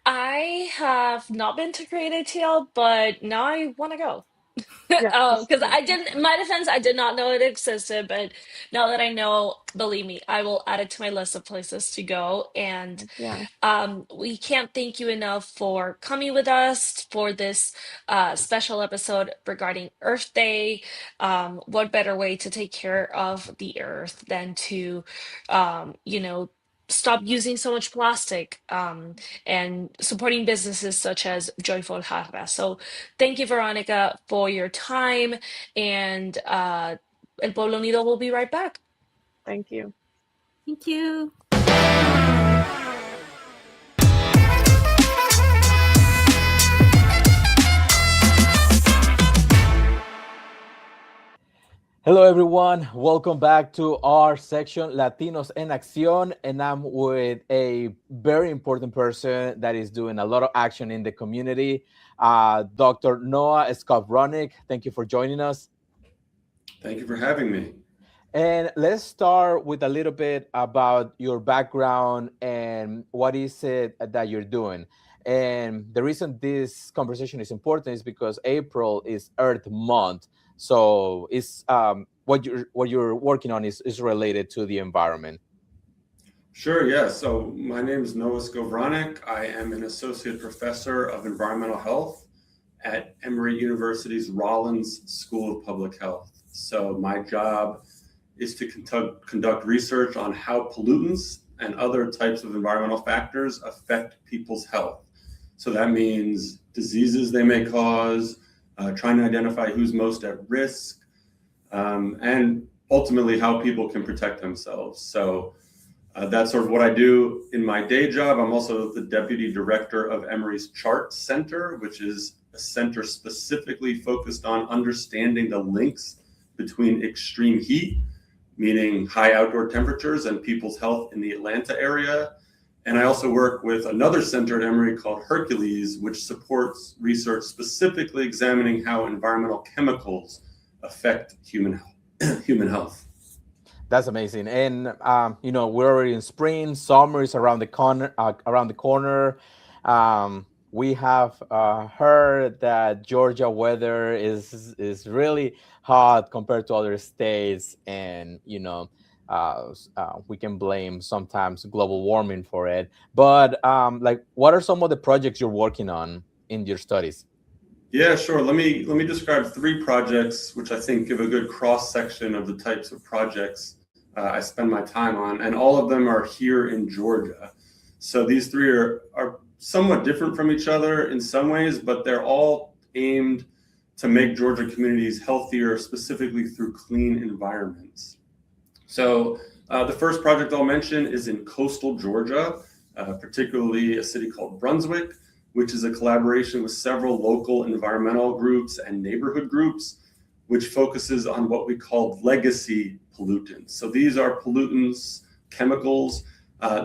I have not been to Create ATL, but now I want to go. Yeah, Because I didn't, in my defense, I did not know it existed, but now that I know, believe me, I will add it to my list of places to go. And yeah. we can't thank you enough for coming with us for this special episode regarding Earth Day. What better way to take care of the Earth than to, stop using so much plastic and supporting businesses such as Joyful Jarra. So thank you, Veronica, for your time. And El Pueblo Unido will be right back. Thank you. Thank you. Hello, everyone. Welcome back to our section, Latinos en Acción. And I'm with a very important person that is doing a lot of action in the community, Dr. Noah Skowronek. Thank you for joining us. Thank you for having me. And let's start with a little bit about your background and what is it that you're doing. And the reason this conversation is important is because April is Earth Month. So it's what you're working on is related to the environment. Sure, yeah. So my name is Noah Skowronek. I am an associate professor of environmental health at Emory University's Rollins School of Public Health. So my job is to conduct research on how pollutants and other types of environmental factors affect people's health. So that means diseases they may cause, trying to identify who's most at risk, and ultimately how people can protect themselves. So that's sort of what I do in my day job. I'm also the deputy director of Emory's CHART Center, which is a center specifically focused on understanding the links between extreme heat, meaning high outdoor temperatures, and people's health in the Atlanta area. And I also work with another center at Emory called Hercules, which supports research specifically examining how environmental chemicals affect human health. That's amazing. And we're already in spring. Summer is around the corner. We have heard that Georgia weather is really hot compared to other states, and we can blame sometimes global warming for it. But what are some of the projects you're working on in your studies? Yeah, sure. Let me describe 3 projects, which I think give a good cross section of the types of projects I spend my time on, and all of them are here in Georgia. So these 3 are somewhat different from each other in some ways, but they're all aimed to make Georgia communities healthier, specifically through clean environments. So the first project I'll mention is in coastal Georgia, particularly a city called Brunswick, which is a collaboration with several local environmental groups and neighborhood groups, which focuses on what we call legacy pollutants. So these are pollutants, chemicals.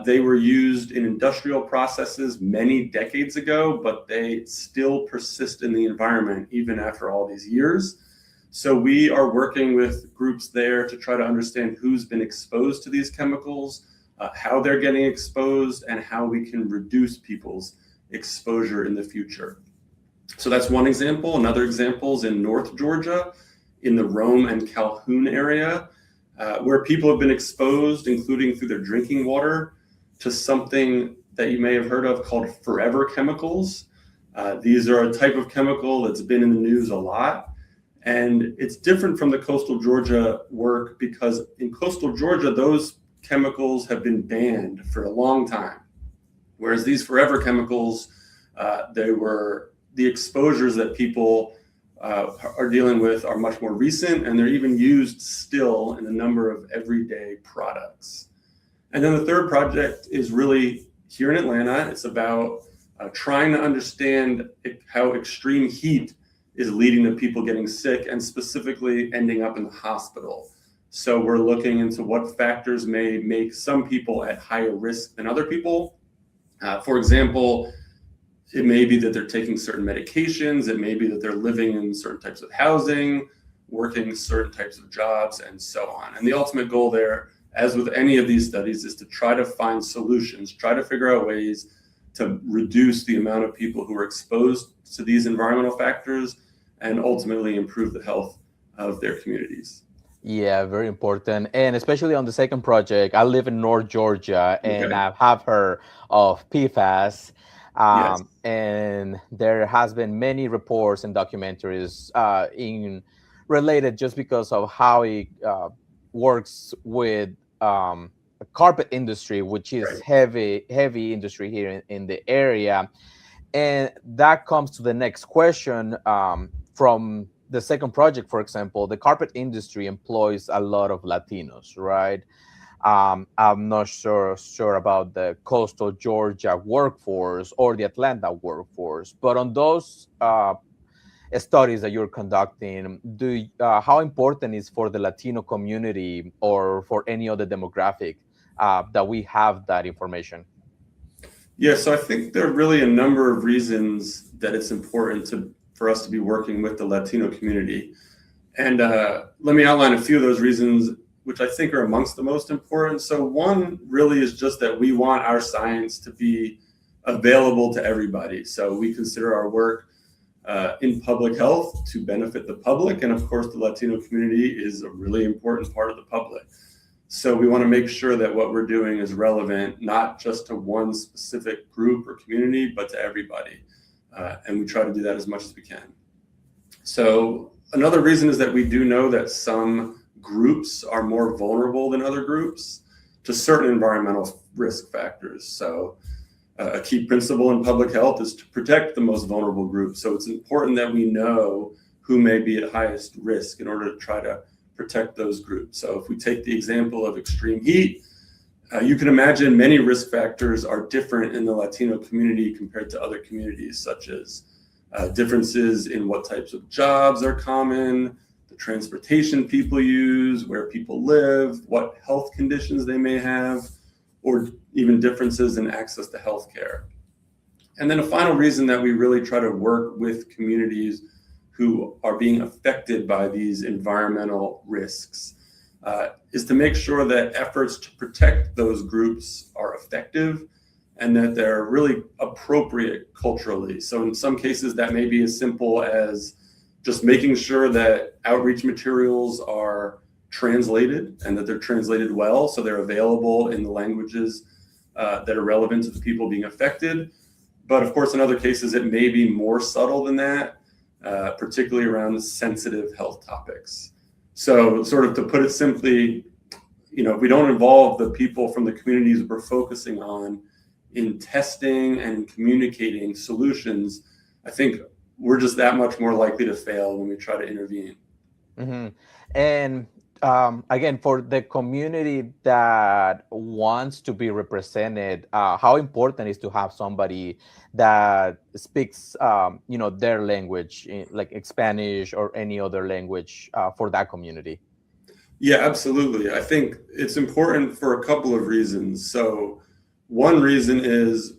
They were used in industrial processes many decades ago, but they still persist in the environment even after all these years. So we are working with groups there to try to understand who's been exposed to these chemicals, how they're getting exposed, and how we can reduce people's exposure in the future. So that's one example. Another example is in North Georgia, in the Rome and Calhoun area, where people have been exposed, including through their drinking water, to something that you may have heard of called forever chemicals. These are a type of chemical that's been in the news a lot. And it's different from the coastal Georgia work because in coastal Georgia, those chemicals have been banned for a long time. Whereas these forever chemicals, the exposures that people are dealing with are much more recent, and they're even used still in a number of everyday products. And then the third project is really here in Atlanta. It's about trying to understand how extreme heat is leading to people getting sick and specifically ending up in the hospital. So we're looking into what factors may make some people at higher risk than other people. For example, It may be that they're taking certain medications. It may be that they're living in certain types of housing, working certain types of jobs, and so on. And the ultimate goal there, as with any of these studies, is to try to find solutions, try to figure out ways to reduce the amount of people who are exposed to these environmental factors and ultimately improve the health of their communities. Yeah, very important. And especially on the second project, I live in North Georgia, and Okay. I have heard of PFAS. Yes. And there has been many reports and documentaries in related just because of how it works with the carpet industry, which is Right. heavy industry here in the area. And that comes to the next question. From the second project, for example, the carpet industry employs a lot of Latinos, right? I'm not sure about the coastal Georgia workforce or the Atlanta workforce, but on those studies that you're conducting, how important is for the Latino community or for any other demographic that we have that information? Yeah, so I think there are really a number of reasons that it's important for us to be working with the Latino community. And let me outline a few of those reasons, which I think are amongst the most important. So one really is just that we want our science to be available to everybody. So we consider our work in public health to benefit the public. And of course, the Latino community is a really important part of the public. So we want to make sure that what we're doing is relevant, not just to one specific group or community, but to everybody. And we try to do that as much as we can. So another reason is that we do know that some groups are more vulnerable than other groups to certain environmental risk factors. So a key principle in public health is to protect the most vulnerable groups. So it's important that we know who may be at highest risk in order to try to protect those groups. So if we take the example of extreme heat, you can imagine many risk factors are different in the Latino community compared to other communities, such as differences in what types of jobs are common, the transportation people use, where people live, what health conditions they may have, or even differences in access to healthcare. And then a final reason that we really try to work with communities who are being affected by these environmental risks is to make sure that efforts to protect those groups are effective and that they're really appropriate culturally. So in some cases, that may be as simple as just making sure that outreach materials are translated and that they're translated well, so they're available in the languages that are relevant to the people being affected. But of course, in other cases, it may be more subtle than that, particularly around sensitive health topics. So sort of to put it simply, if we don't involve the people from the communities we're focusing on in testing and communicating solutions, I think we're just that much more likely to fail when we try to intervene. Mm-hmm. And again, for the community that wants to be represented, how important is to have somebody that speaks, their language, like Spanish or any other language for that community? Yeah, absolutely. I think it's important for a couple of reasons. So one reason is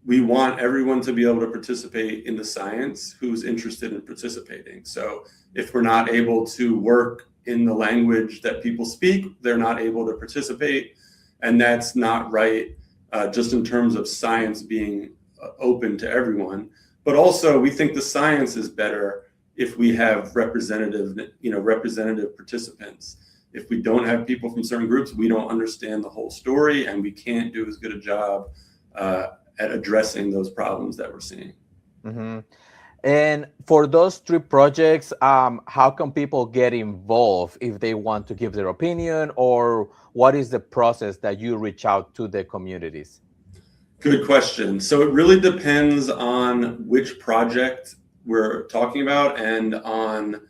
we want everyone to be able to participate in the science who's interested in participating. So if we're not able to work in the language that people speak, they're not able to participate. And that's not right, just in terms of science being open to everyone. But also, we think the science is better if we have representative participants. If we don't have people from certain groups, we don't understand the whole story, and we can't do as good a job at addressing those problems that we're seeing. Mm-hmm. And for those 3 projects, how can people get involved if they want to give their opinion, or what is the process that you reach out to the communities? Good question. So it really depends on which project we're talking about and on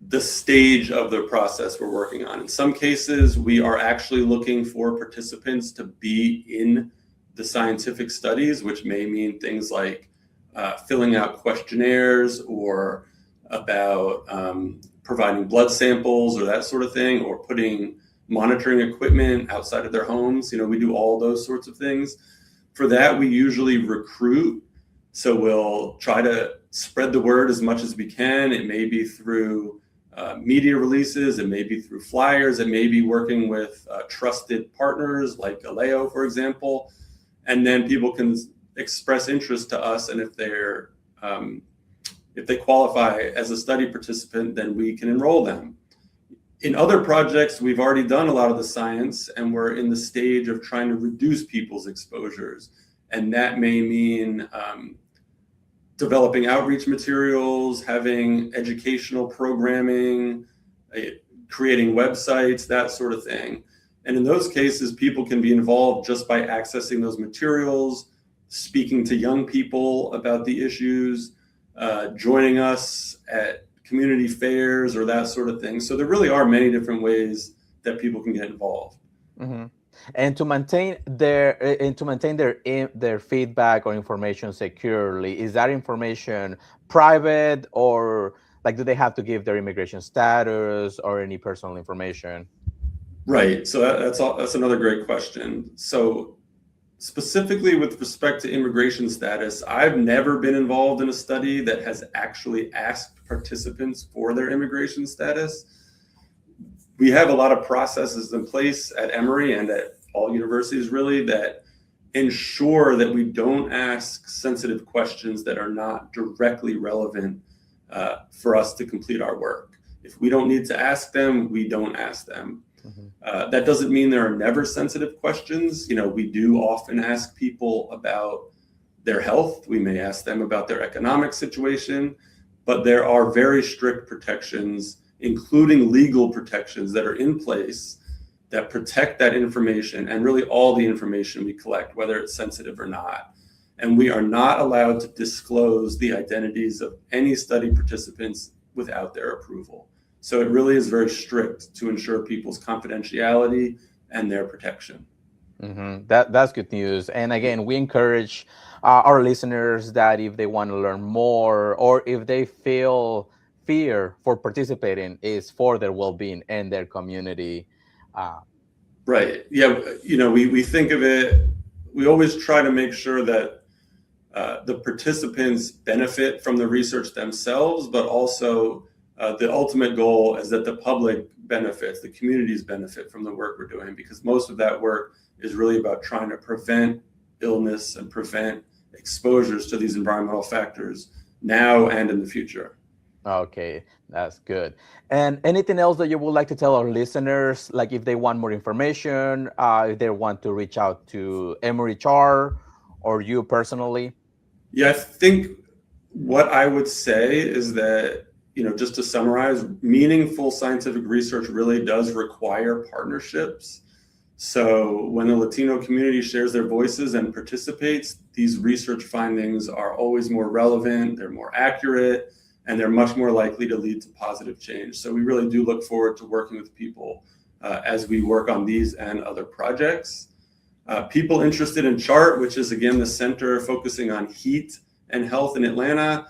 the stage of the process we're working on. In some cases, we are actually looking for participants to be in the scientific studies, which may mean things like filling out questionnaires or about providing blood samples or that sort of thing, or putting monitoring equipment outside of their homes. We do all those sorts of things. For that, we usually recruit. So we'll try to spread the word as much as we can. It may be through media releases, it may be through flyers, it may be working with trusted partners like GALEO, for example. And then people can express interest to us, and if they qualify as a study participant, then we can enroll them. In other projects, we've already done a lot of the science, and we're in the stage of trying to reduce people's exposures. And that may mean developing outreach materials, having educational programming, creating websites, that sort of thing. And in those cases, people can be involved just by accessing those materials, speaking to young people about the issues, joining us at community fairs or that sort of thing. So there really are many different ways that people can get involved. Mm-hmm. And to maintain their feedback or information securely, is that information private, or like do they have to give their immigration status or any personal information? Right. So that's another great question. So specifically with respect to immigration status, I've never been involved in a study that has actually asked participants for their immigration status. We have a lot of processes in place at Emory and at all universities really that ensure that we don't ask sensitive questions that are not directly relevant for us to complete our work. If we don't need to ask them, we don't ask them. Mm-hmm. That doesn't mean there are never sensitive questions. We do often ask people about their health. We may ask them about their economic situation, but there are very strict protections, including legal protections that are in place that protect that information and really all the information we collect, whether it's sensitive or not. And we are not allowed to disclose the identities of any study participants without their approval. So it really is very strict to ensure people's confidentiality and their protection. Mm-hmm. That's good news. And again, we encourage our listeners that if they want to learn more or if they feel fear for participating, is for their well-being and their community. Right. Yeah. We think of it, we always try to make sure that the participants benefit from the research themselves, but also the ultimate goal is that the public benefits, the communities benefit from the work we're doing, because most of that work is really about trying to prevent illness and prevent exposures to these environmental factors now and in the future. Okay, that's good. And anything else that you would like to tell our listeners, like if they want more information, if they want to reach out to Emory Char or you personally? Yeah, I think what I would say is that, just to summarize, meaningful scientific research really does require partnerships. So when the Latino community shares their voices and participates, these research findings are always more relevant, they're more accurate, and they're much more likely to lead to positive change. So we really do look forward to working with people as we work on these and other projects. People interested in CHART, which is again the center focusing on heat and health in Atlanta,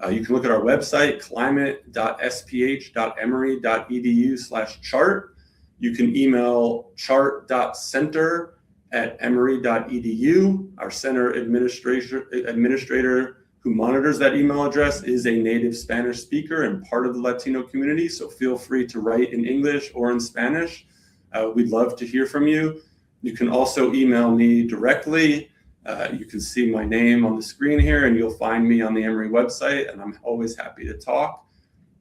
you can look at our website, climate.sph.emory.edu/chart. You can email chart.center@emory.edu. Our center administrator who monitors that email address is a native Spanish speaker and part of the Latino community. So feel free to write in English or in Spanish. We'd love to hear from you. You can also email me directly. You can see my name on the screen here, and you'll find me on the Emory website, and I'm always happy to talk.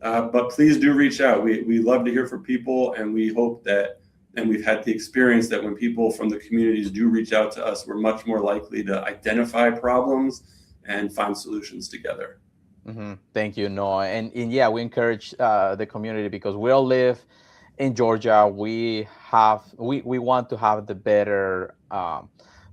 But please do reach out. We love to hear from people, and we hope that, and we've had the experience that when people from the communities do reach out to us, we're much more likely to identify problems and find solutions together. Mm-hmm. Thank you, Noah. And yeah, we encourage the community because we all live in Georgia. We want to have the better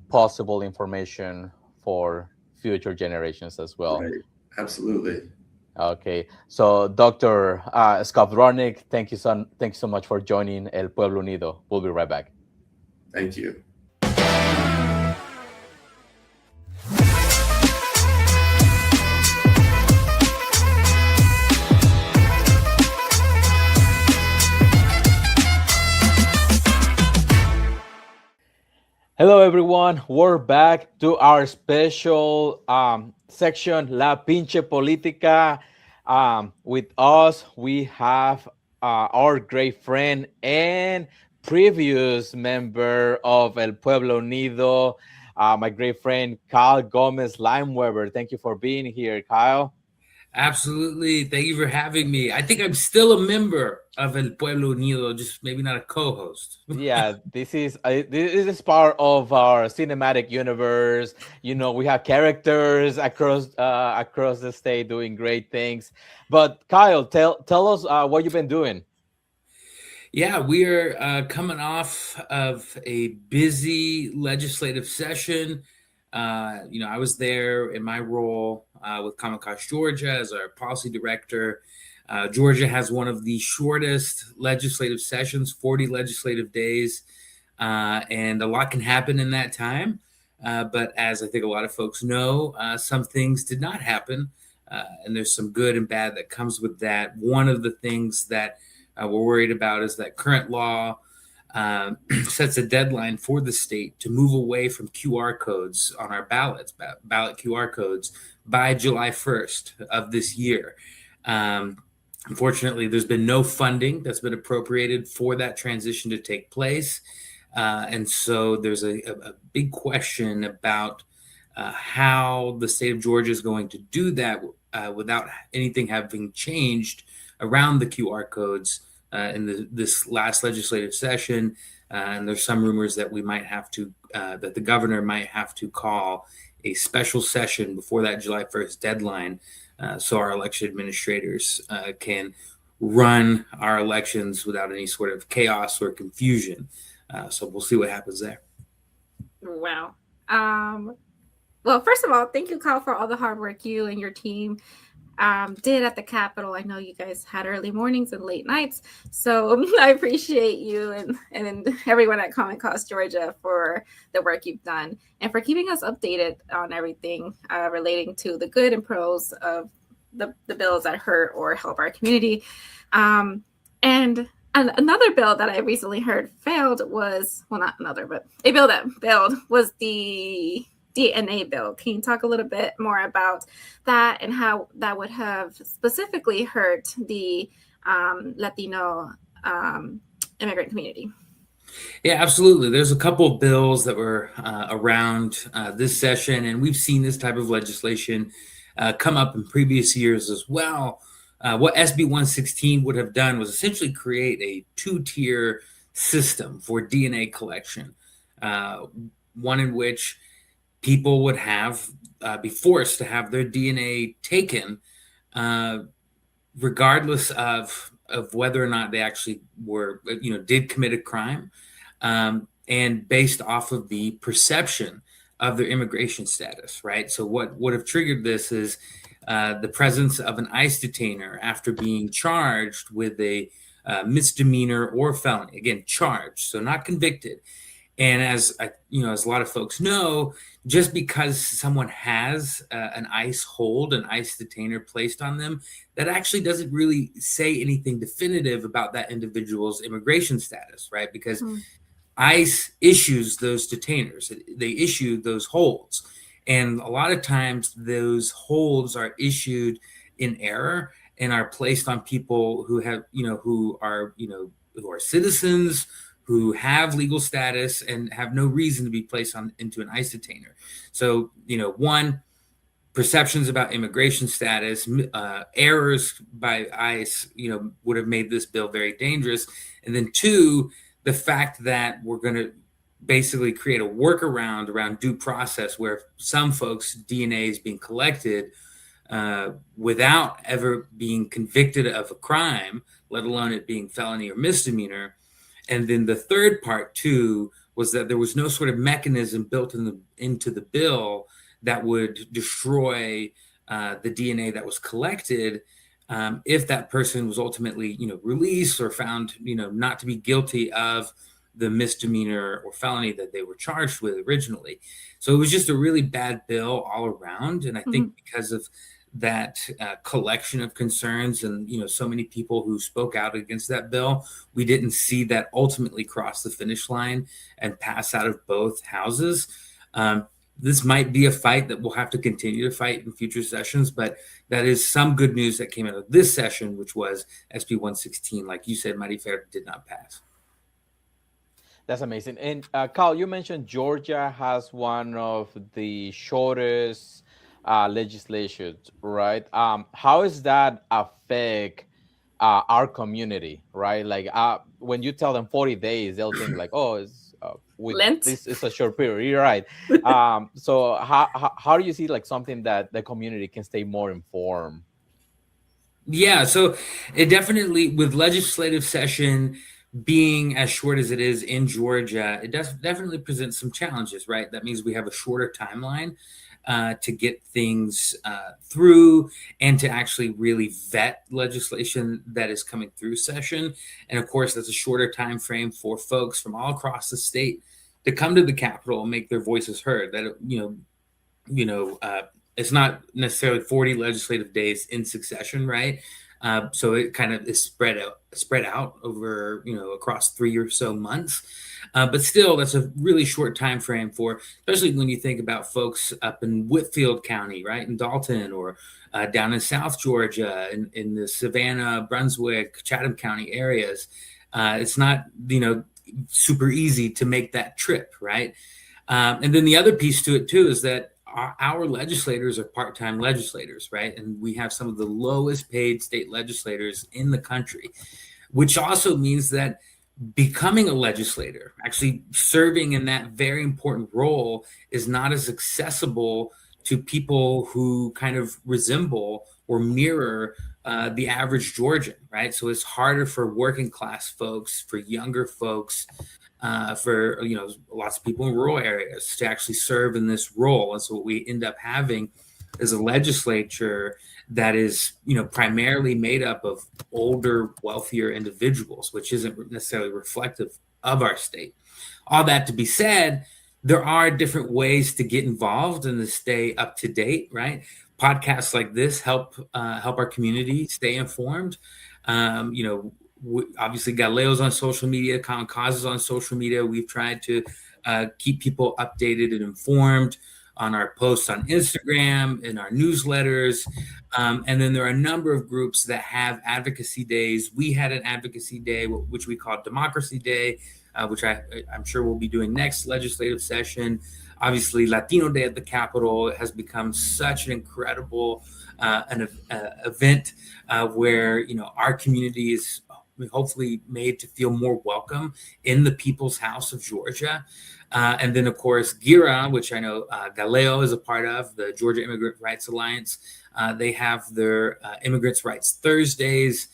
possible information for future generations as well. Right. Absolutely. Okay, so Dr. Skowronek, thank you so much for joining El Pueblo Unido. We'll be right back. Thank you. Hello, everyone. We're back to our special section, La Pinche Política. With us, we have our great friend and previous member of El Pueblo Unido, my great friend Kyle Gomez Limeweber. Thank you for being here, Kyle. Absolutely. Thank you for having me. I think I'm still a member of El Pueblo Unido, just maybe not a co-host. Yeah, this is part of our cinematic universe. You know, we have characters across the state doing great things. But Kyle, tell us what you've been doing. Yeah, we are coming off of a busy legislative session. I was there in my role with Commonwealth Georgia as our policy director. Georgia has one of the shortest legislative sessions, 40 legislative days, and a lot can happen in that time. But as I think a lot of folks know, some things did not happen, and there's some good and bad that comes with that. One of the things that we're worried about is that current law sets a deadline for the state to move away from QR codes on our ballots, ballot QR codes, by July 1st of this year. Unfortunately, there's been no funding that's been appropriated for that transition to take place. And so there's a big question about how the state of Georgia is going to do that without anything having changed around the QR codes in this last legislative session. And there's some rumors that we might have to, that the governor might have to call a special session before that July 1st deadline so our election administrators can run our elections without any sort of chaos or confusion. So we'll see what happens there. Wow. Well, first of all, thank you, Kyle, for all the hard work you and your team did at the Capitol. I know you guys had early mornings and late nights, so I appreciate you and everyone at Common Cause Georgia for the work you've done and for keeping us updated on everything relating to the good and pros of the bills that hurt or help our community. And another bill that I recently heard failed was, well, not another, but a bill that failed was the DNA bill. Can you talk a little bit more about that and how that would have specifically hurt the Latino immigrant community? Yeah, absolutely. There's a couple of bills that were around this session, and we've seen this type of legislation come up in previous years as well. What SB 116 would have done was essentially create a two-tier system for DNA collection, one in which people would have be forced to have their DNA taken, regardless of whether or not they actually were, did commit a crime, and based off of the perception of their immigration status, right? So what would have triggered this is the presence of an ICE detainer after being charged with a misdemeanor or felony. Again, charged, so not convicted. And as a lot of folks know, just because someone has an ICE hold, an ICE detainer placed on them, that actually doesn't really say anything definitive about that individual's immigration status, right? Because ICE issues those detainers, they issue those holds. And a lot of times those holds are issued in error and are placed on people who have, who are citizens, who have legal status and have no reason to be placed into an ICE detainer. So, one, perceptions about immigration status, errors by ICE, would have made this bill very dangerous. And then two, the fact that we're going to basically create a workaround around due process where some folks' DNA is being collected without ever being convicted of a crime, let alone it being felony or misdemeanor. And then the third part, too, was that there was no sort of mechanism built into the bill that would destroy the DNA that was collected if that person was ultimately, released or found, not to be guilty of the misdemeanor or felony that they were charged with originally. So it was just a really bad bill all around. And I think because of that collection of concerns and, so many people who spoke out against that bill, we didn't see that ultimately cross the finish line and pass out of both houses. This might be a fight that we'll have to continue to fight in future sessions, but that is some good news that came out of this session, which was SB 116. Like you said, Maria Herrera did not pass. That's amazing. And Carl, you mentioned Georgia has one of the shortest legislations, right? How does that affect our community, right? Like when you tell them 40 days, they'll think like, oh, this is a short period. You're right. So how do you see like something that the community can stay more informed? Yeah, so it definitely, with legislative session being as short as it is in Georgia, it does definitely present some challenges, right? That means we have a shorter timeline to get things through and to actually really vet legislation that is coming through session. And of course, that's a shorter time frame for folks from all across the state to come to the Capitol and make their voices heard. That it's not necessarily 40 legislative days in succession, right? So it kind of is spread out over, across 3 or so months. But still, that's a really short time frame for, especially when you think about folks up in Whitfield County, right, in Dalton, or down in South Georgia, in the Savannah, Brunswick, Chatham County areas. It's not, super easy to make that trip, right? And then the other piece to it too is that our legislators are part-time legislators, right? And we have some of the lowest paid state legislators in the country, which also means that becoming a legislator, actually serving in that very important role, is not as accessible to people who kind of resemble or mirror the average Georgian, right? So it's harder for working class folks, for younger folks, for lots of people in rural areas to actually serve in this role. And so what we end up having is a legislature that is primarily made up of older, wealthier individuals, which isn't necessarily reflective of our state. All that to be said, there are different ways to get involved and to stay up to date, right? Podcasts like this help our community stay informed. Obviously GALEO's on social media, Common Cause is on social media. We've tried to keep people updated and informed on our posts on Instagram, in our newsletters. And then there are a number of groups that have advocacy days. We had an advocacy day, which we call Democracy Day, which I'm sure we'll be doing next legislative session. Obviously, Latino Day at the Capitol has become such an incredible event where our community is hopefully made to feel more welcome in the People's House of Georgia. And then, of course, GIRA, which I know GALEO is a part of, the Georgia Immigrant Rights Alliance. They have their Immigrants' Rights Thursdays,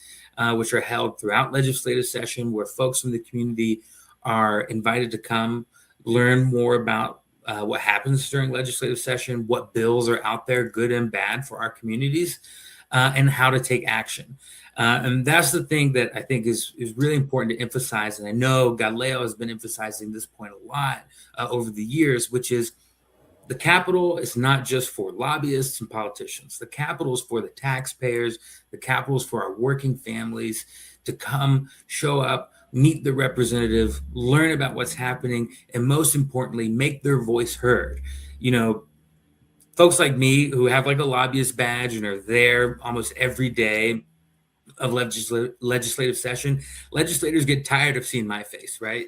which are held throughout legislative session, where folks from the community are invited to come learn more about what happens during legislative session, what bills are out there, good and bad, for our communities, and how to take action. And that's the thing that I think is really important to emphasize. And I know GALEO has been emphasizing this point a lot over the years, which is the Capitol is not just for lobbyists and politicians. The Capitol is for the taxpayers. The Capitol is for our working families to come, show up, meet the representative, learn about what's happening, and most importantly, make their voice heard. Folks like me who have like a lobbyist badge and are there almost every day of legislative session, legislators get tired of seeing my face, right?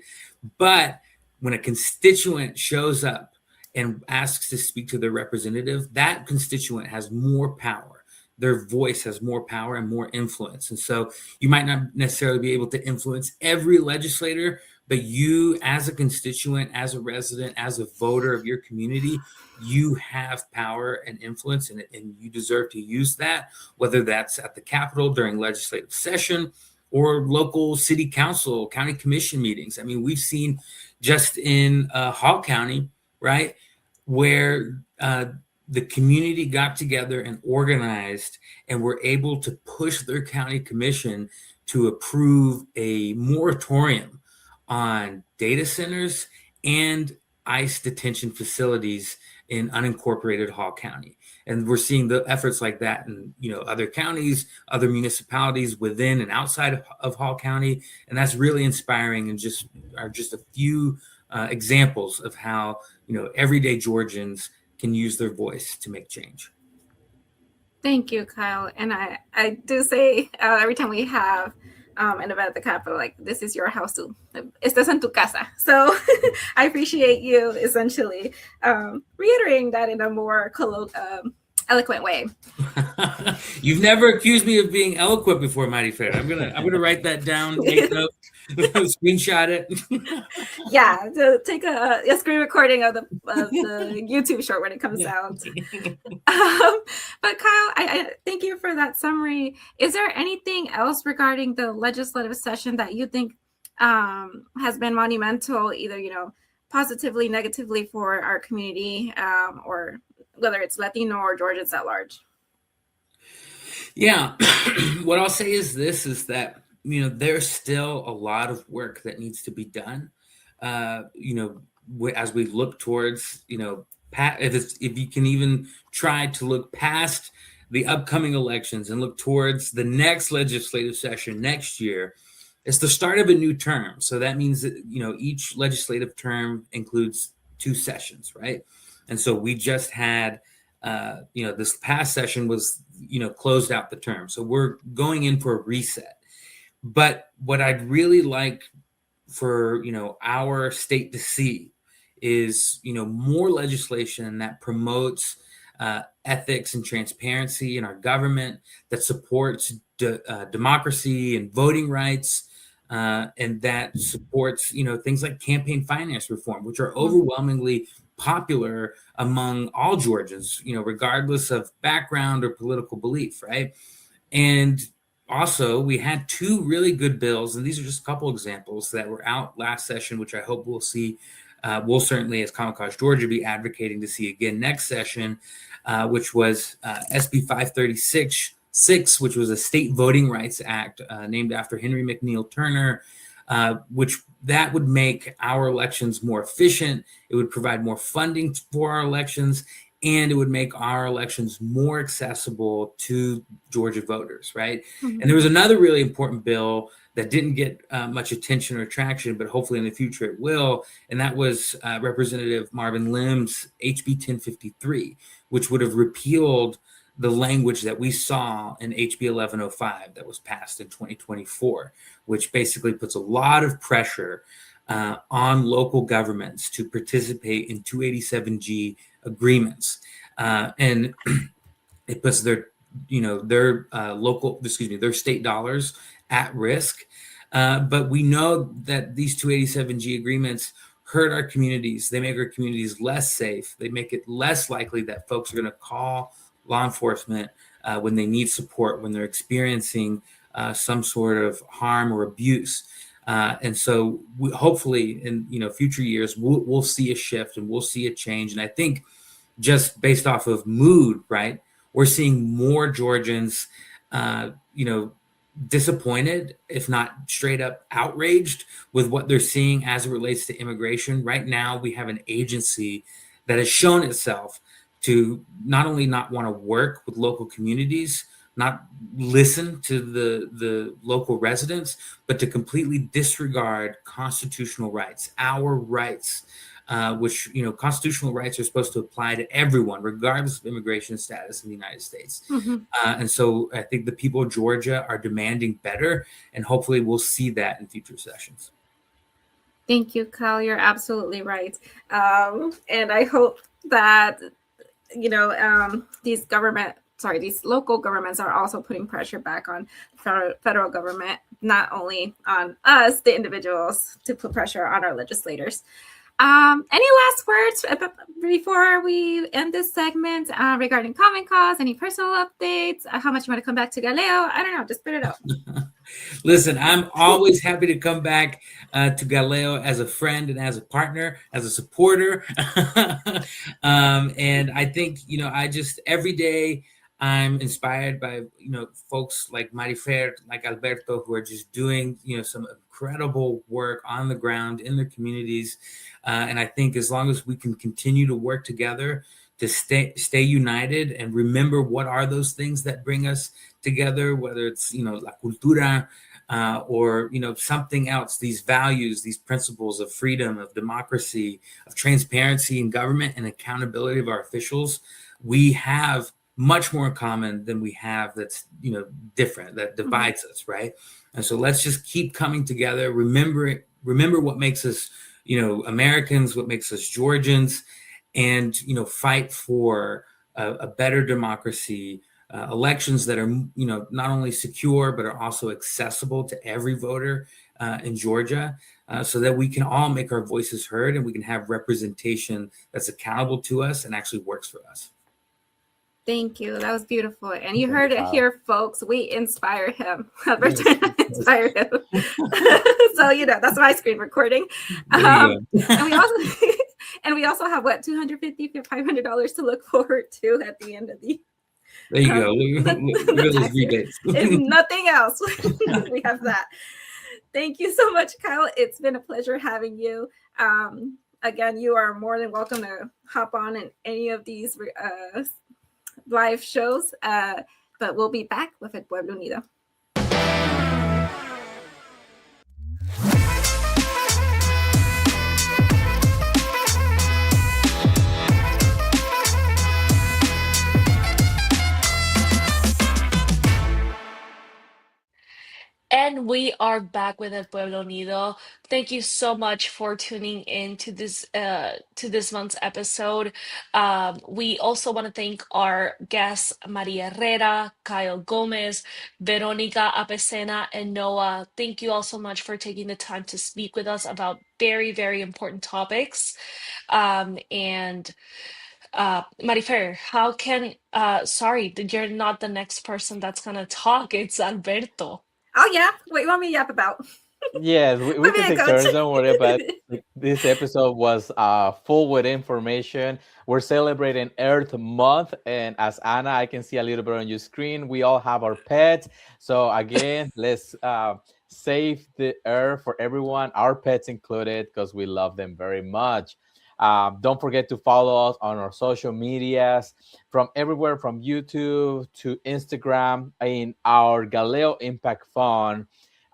But when a constituent shows up and asks to speak to their representative, that constituent has more power. Their voice has more power and more influence. And so you might not necessarily be able to influence every legislator, but you as a constituent, as a resident, as a voter of your community, you have power and influence, and you deserve to use that, whether that's at the Capitol during legislative session or local city council, county commission meetings. I mean, we've seen just in Hall County, right, where the community got together and organized and were able to push their county commission to approve a moratorium on data centers and ICE detention facilities in unincorporated Hall County. And we're seeing the efforts like that in, other counties, other municipalities within and outside of Hall County. And that's really inspiring, and are just a few examples of how, everyday Georgians can use their voice to make change. Thank you, Kyle. And I do say every time we have an event at the Capitol, like, this is your house too. Estás en tu casa. So I appreciate you essentially reiterating that in a more eloquent way. You've never accused me of being eloquent before, Maria Herrera. I'm gonna write that down, take note, screenshot it. Yeah, to take a screen recording of the YouTube short when it comes out. But Kyle, I thank you for that summary. Is there anything else regarding the legislative session that you think has been monumental, either positively, negatively for our community, or whether it's Latino or Georgians at large? Yeah, what I'll say is that there's still a lot of work that needs to be done. As we look towards, if you can even try to look past the upcoming elections and look towards the next legislative session next year, it's the start of a new term. So that means that, each legislative term includes 2 sessions, right? And so we just had, this past session was, closed out the term. So we're going in for a reset. But what I'd really like for, our state to see is, more legislation that promotes ethics and transparency in our government, that supports democracy and voting rights, and that supports, things like campaign finance reform, which are overwhelmingly popular among all Georgians, regardless of background or political belief, right? And also, we had 2 really good bills, and these are just a couple examples that were out last session, which I hope we'll see. We'll certainly, as Common Cause Georgia, be advocating to see again next session, which was SB 536, which was a state voting rights act named after Henry McNeil Turner, which that would make our elections more efficient. It would provide more funding for our elections, and it would make our elections more accessible to Georgia voters, right? Mm-hmm. And there was another really important bill that didn't get much attention or traction, but hopefully in the future it will, and that was Representative Marvin Lim's HB 1053, which would have repealed the language that we saw in HB 1105 that was passed in 2024, which basically puts a lot of pressure on local governments to participate in 287G agreements, and it puts their state dollars at risk. But we know that these 287G agreements hurt our communities. They make our communities less safe. They make it less likely that folks are going to call law enforcement when they need support, when they're experiencing some sort of harm or abuse. And so hopefully in future years, we'll see a shift and we'll see a change. And I think just based off of mood, right, we're seeing more Georgians, disappointed, if not straight up outraged with what they're seeing as it relates to immigration. Right now, we have an agency that has shown itself to not only not want to work with local communities, not listen to the local residents, but to completely disregard constitutional rights, our rights, which, constitutional rights are supposed to apply to everyone, regardless of immigration status in the United States. Mm-hmm. And so I think the people of Georgia are demanding better, and hopefully we'll see that in future sessions. Thank you, Kyle. You're absolutely right. And I hope that, these local governments are also putting pressure back on federal government, not only on us, the individuals, to put pressure on our legislators. Any last words before we end this segment regarding Common Cause? Any personal updates? How much you want to come back to GALEO? I don't know. Just spit it out. Listen, I'm always happy to come back to GALEO as a friend and as a partner, as a supporter. And I think, I just every day I'm inspired by, folks like Marifer, like Alberto, who are just doing, some incredible work on the ground in their communities. And I think as long as we can continue to work together to stay united and remember what are those things that bring us together, whether it's, la cultura, or something else, these values, these principles of freedom, of democracy, of transparency in government and accountability of our officials, we have much more in common than we have that's different, that divides us, right? And so let's just keep coming together, remember what makes us Americans, what makes us Georgians, and fight for a better democracy, elections that are not only secure but are also accessible to every voter in Georgia, so that we can all make our voices heard and we can have representation that's accountable to us and actually works for us. Thank you. That was beautiful. And you heard it here, folks. We inspire him. Inspire him. So, that's my screen recording. And we also have $250 to $500 to look forward to at the end of the. There you go. Look at those rebates. If nothing else, we have that. Thank you so much, Kyle. It's been a pleasure having you. Again, you are more than welcome to hop on in any of these live shows, but we'll be back with El Pueblo Unido. And we are back with El Pueblo Unido. Thank you so much for tuning in to this month's episode. We also want to thank our guests, Maria Herrera, Kyle Gomez, Veronica Apesena, and Noah. Thank you all so much for taking the time to speak with us about very, very important topics. And Marifer, how can, sorry, you're not the next person that's going to talk. It's Alberto. Oh, yeah. What you want me to yap about? Yes, we can take turns. Don't worry about it. This episode was full with information. We're celebrating Earth Month. And as Anna, I can see a little bit on your screen, we all have our pets. So again, let's save the earth for everyone, our pets included, because we love them very much. Don't forget to follow us on our social medias, from everywhere, from YouTube to Instagram, in our GALEO Impact Fund,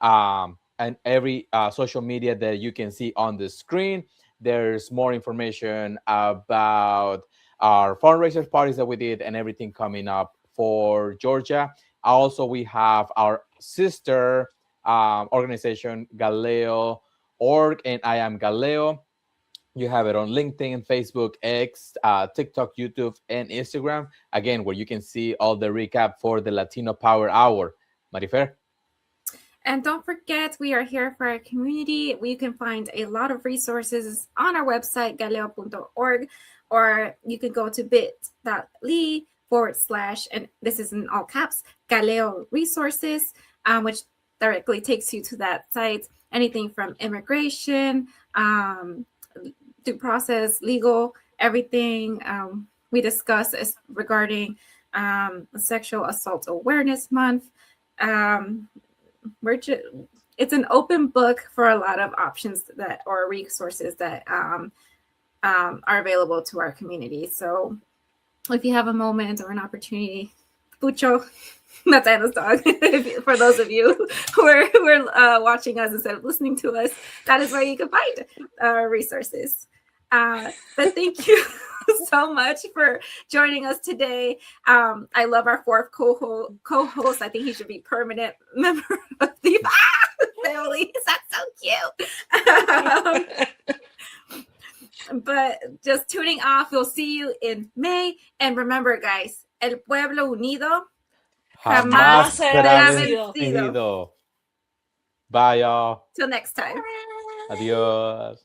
and every social media that you can see on the screen. There's more information about our fundraiser parties that we did and everything coming up for Georgia. Also, we have our sister organization, GALEO.org, and I am GALEO. You have it on LinkedIn, Facebook, X, TikTok, YouTube, and Instagram. Again, where you can see all the recap for the Latino Power Hour. Marifer? And don't forget, we are here for our community. We can find a lot of resources on our website, galeo.org, or you can go to bit.ly/ and this is in all caps, GALEO resources, which directly takes you to that site. Anything from immigration, due process, legal, everything we discuss is regarding Sexual Assault Awareness Month. It's an open book for a lot of options or resources that are available to our community. So if you have a moment or an opportunity, Pucho, that's Anna's dog, for those of you who are watching us instead of listening to us, that is where you can find resources. But thank you so much for joining us today. I love our fourth co-host. I think he should be permanent member of the family. That's so cute. But just tuning off. We'll see you in May. And remember, guys, El Pueblo Unido jamás será vencido. Bye, y'all. Till next time. Adios.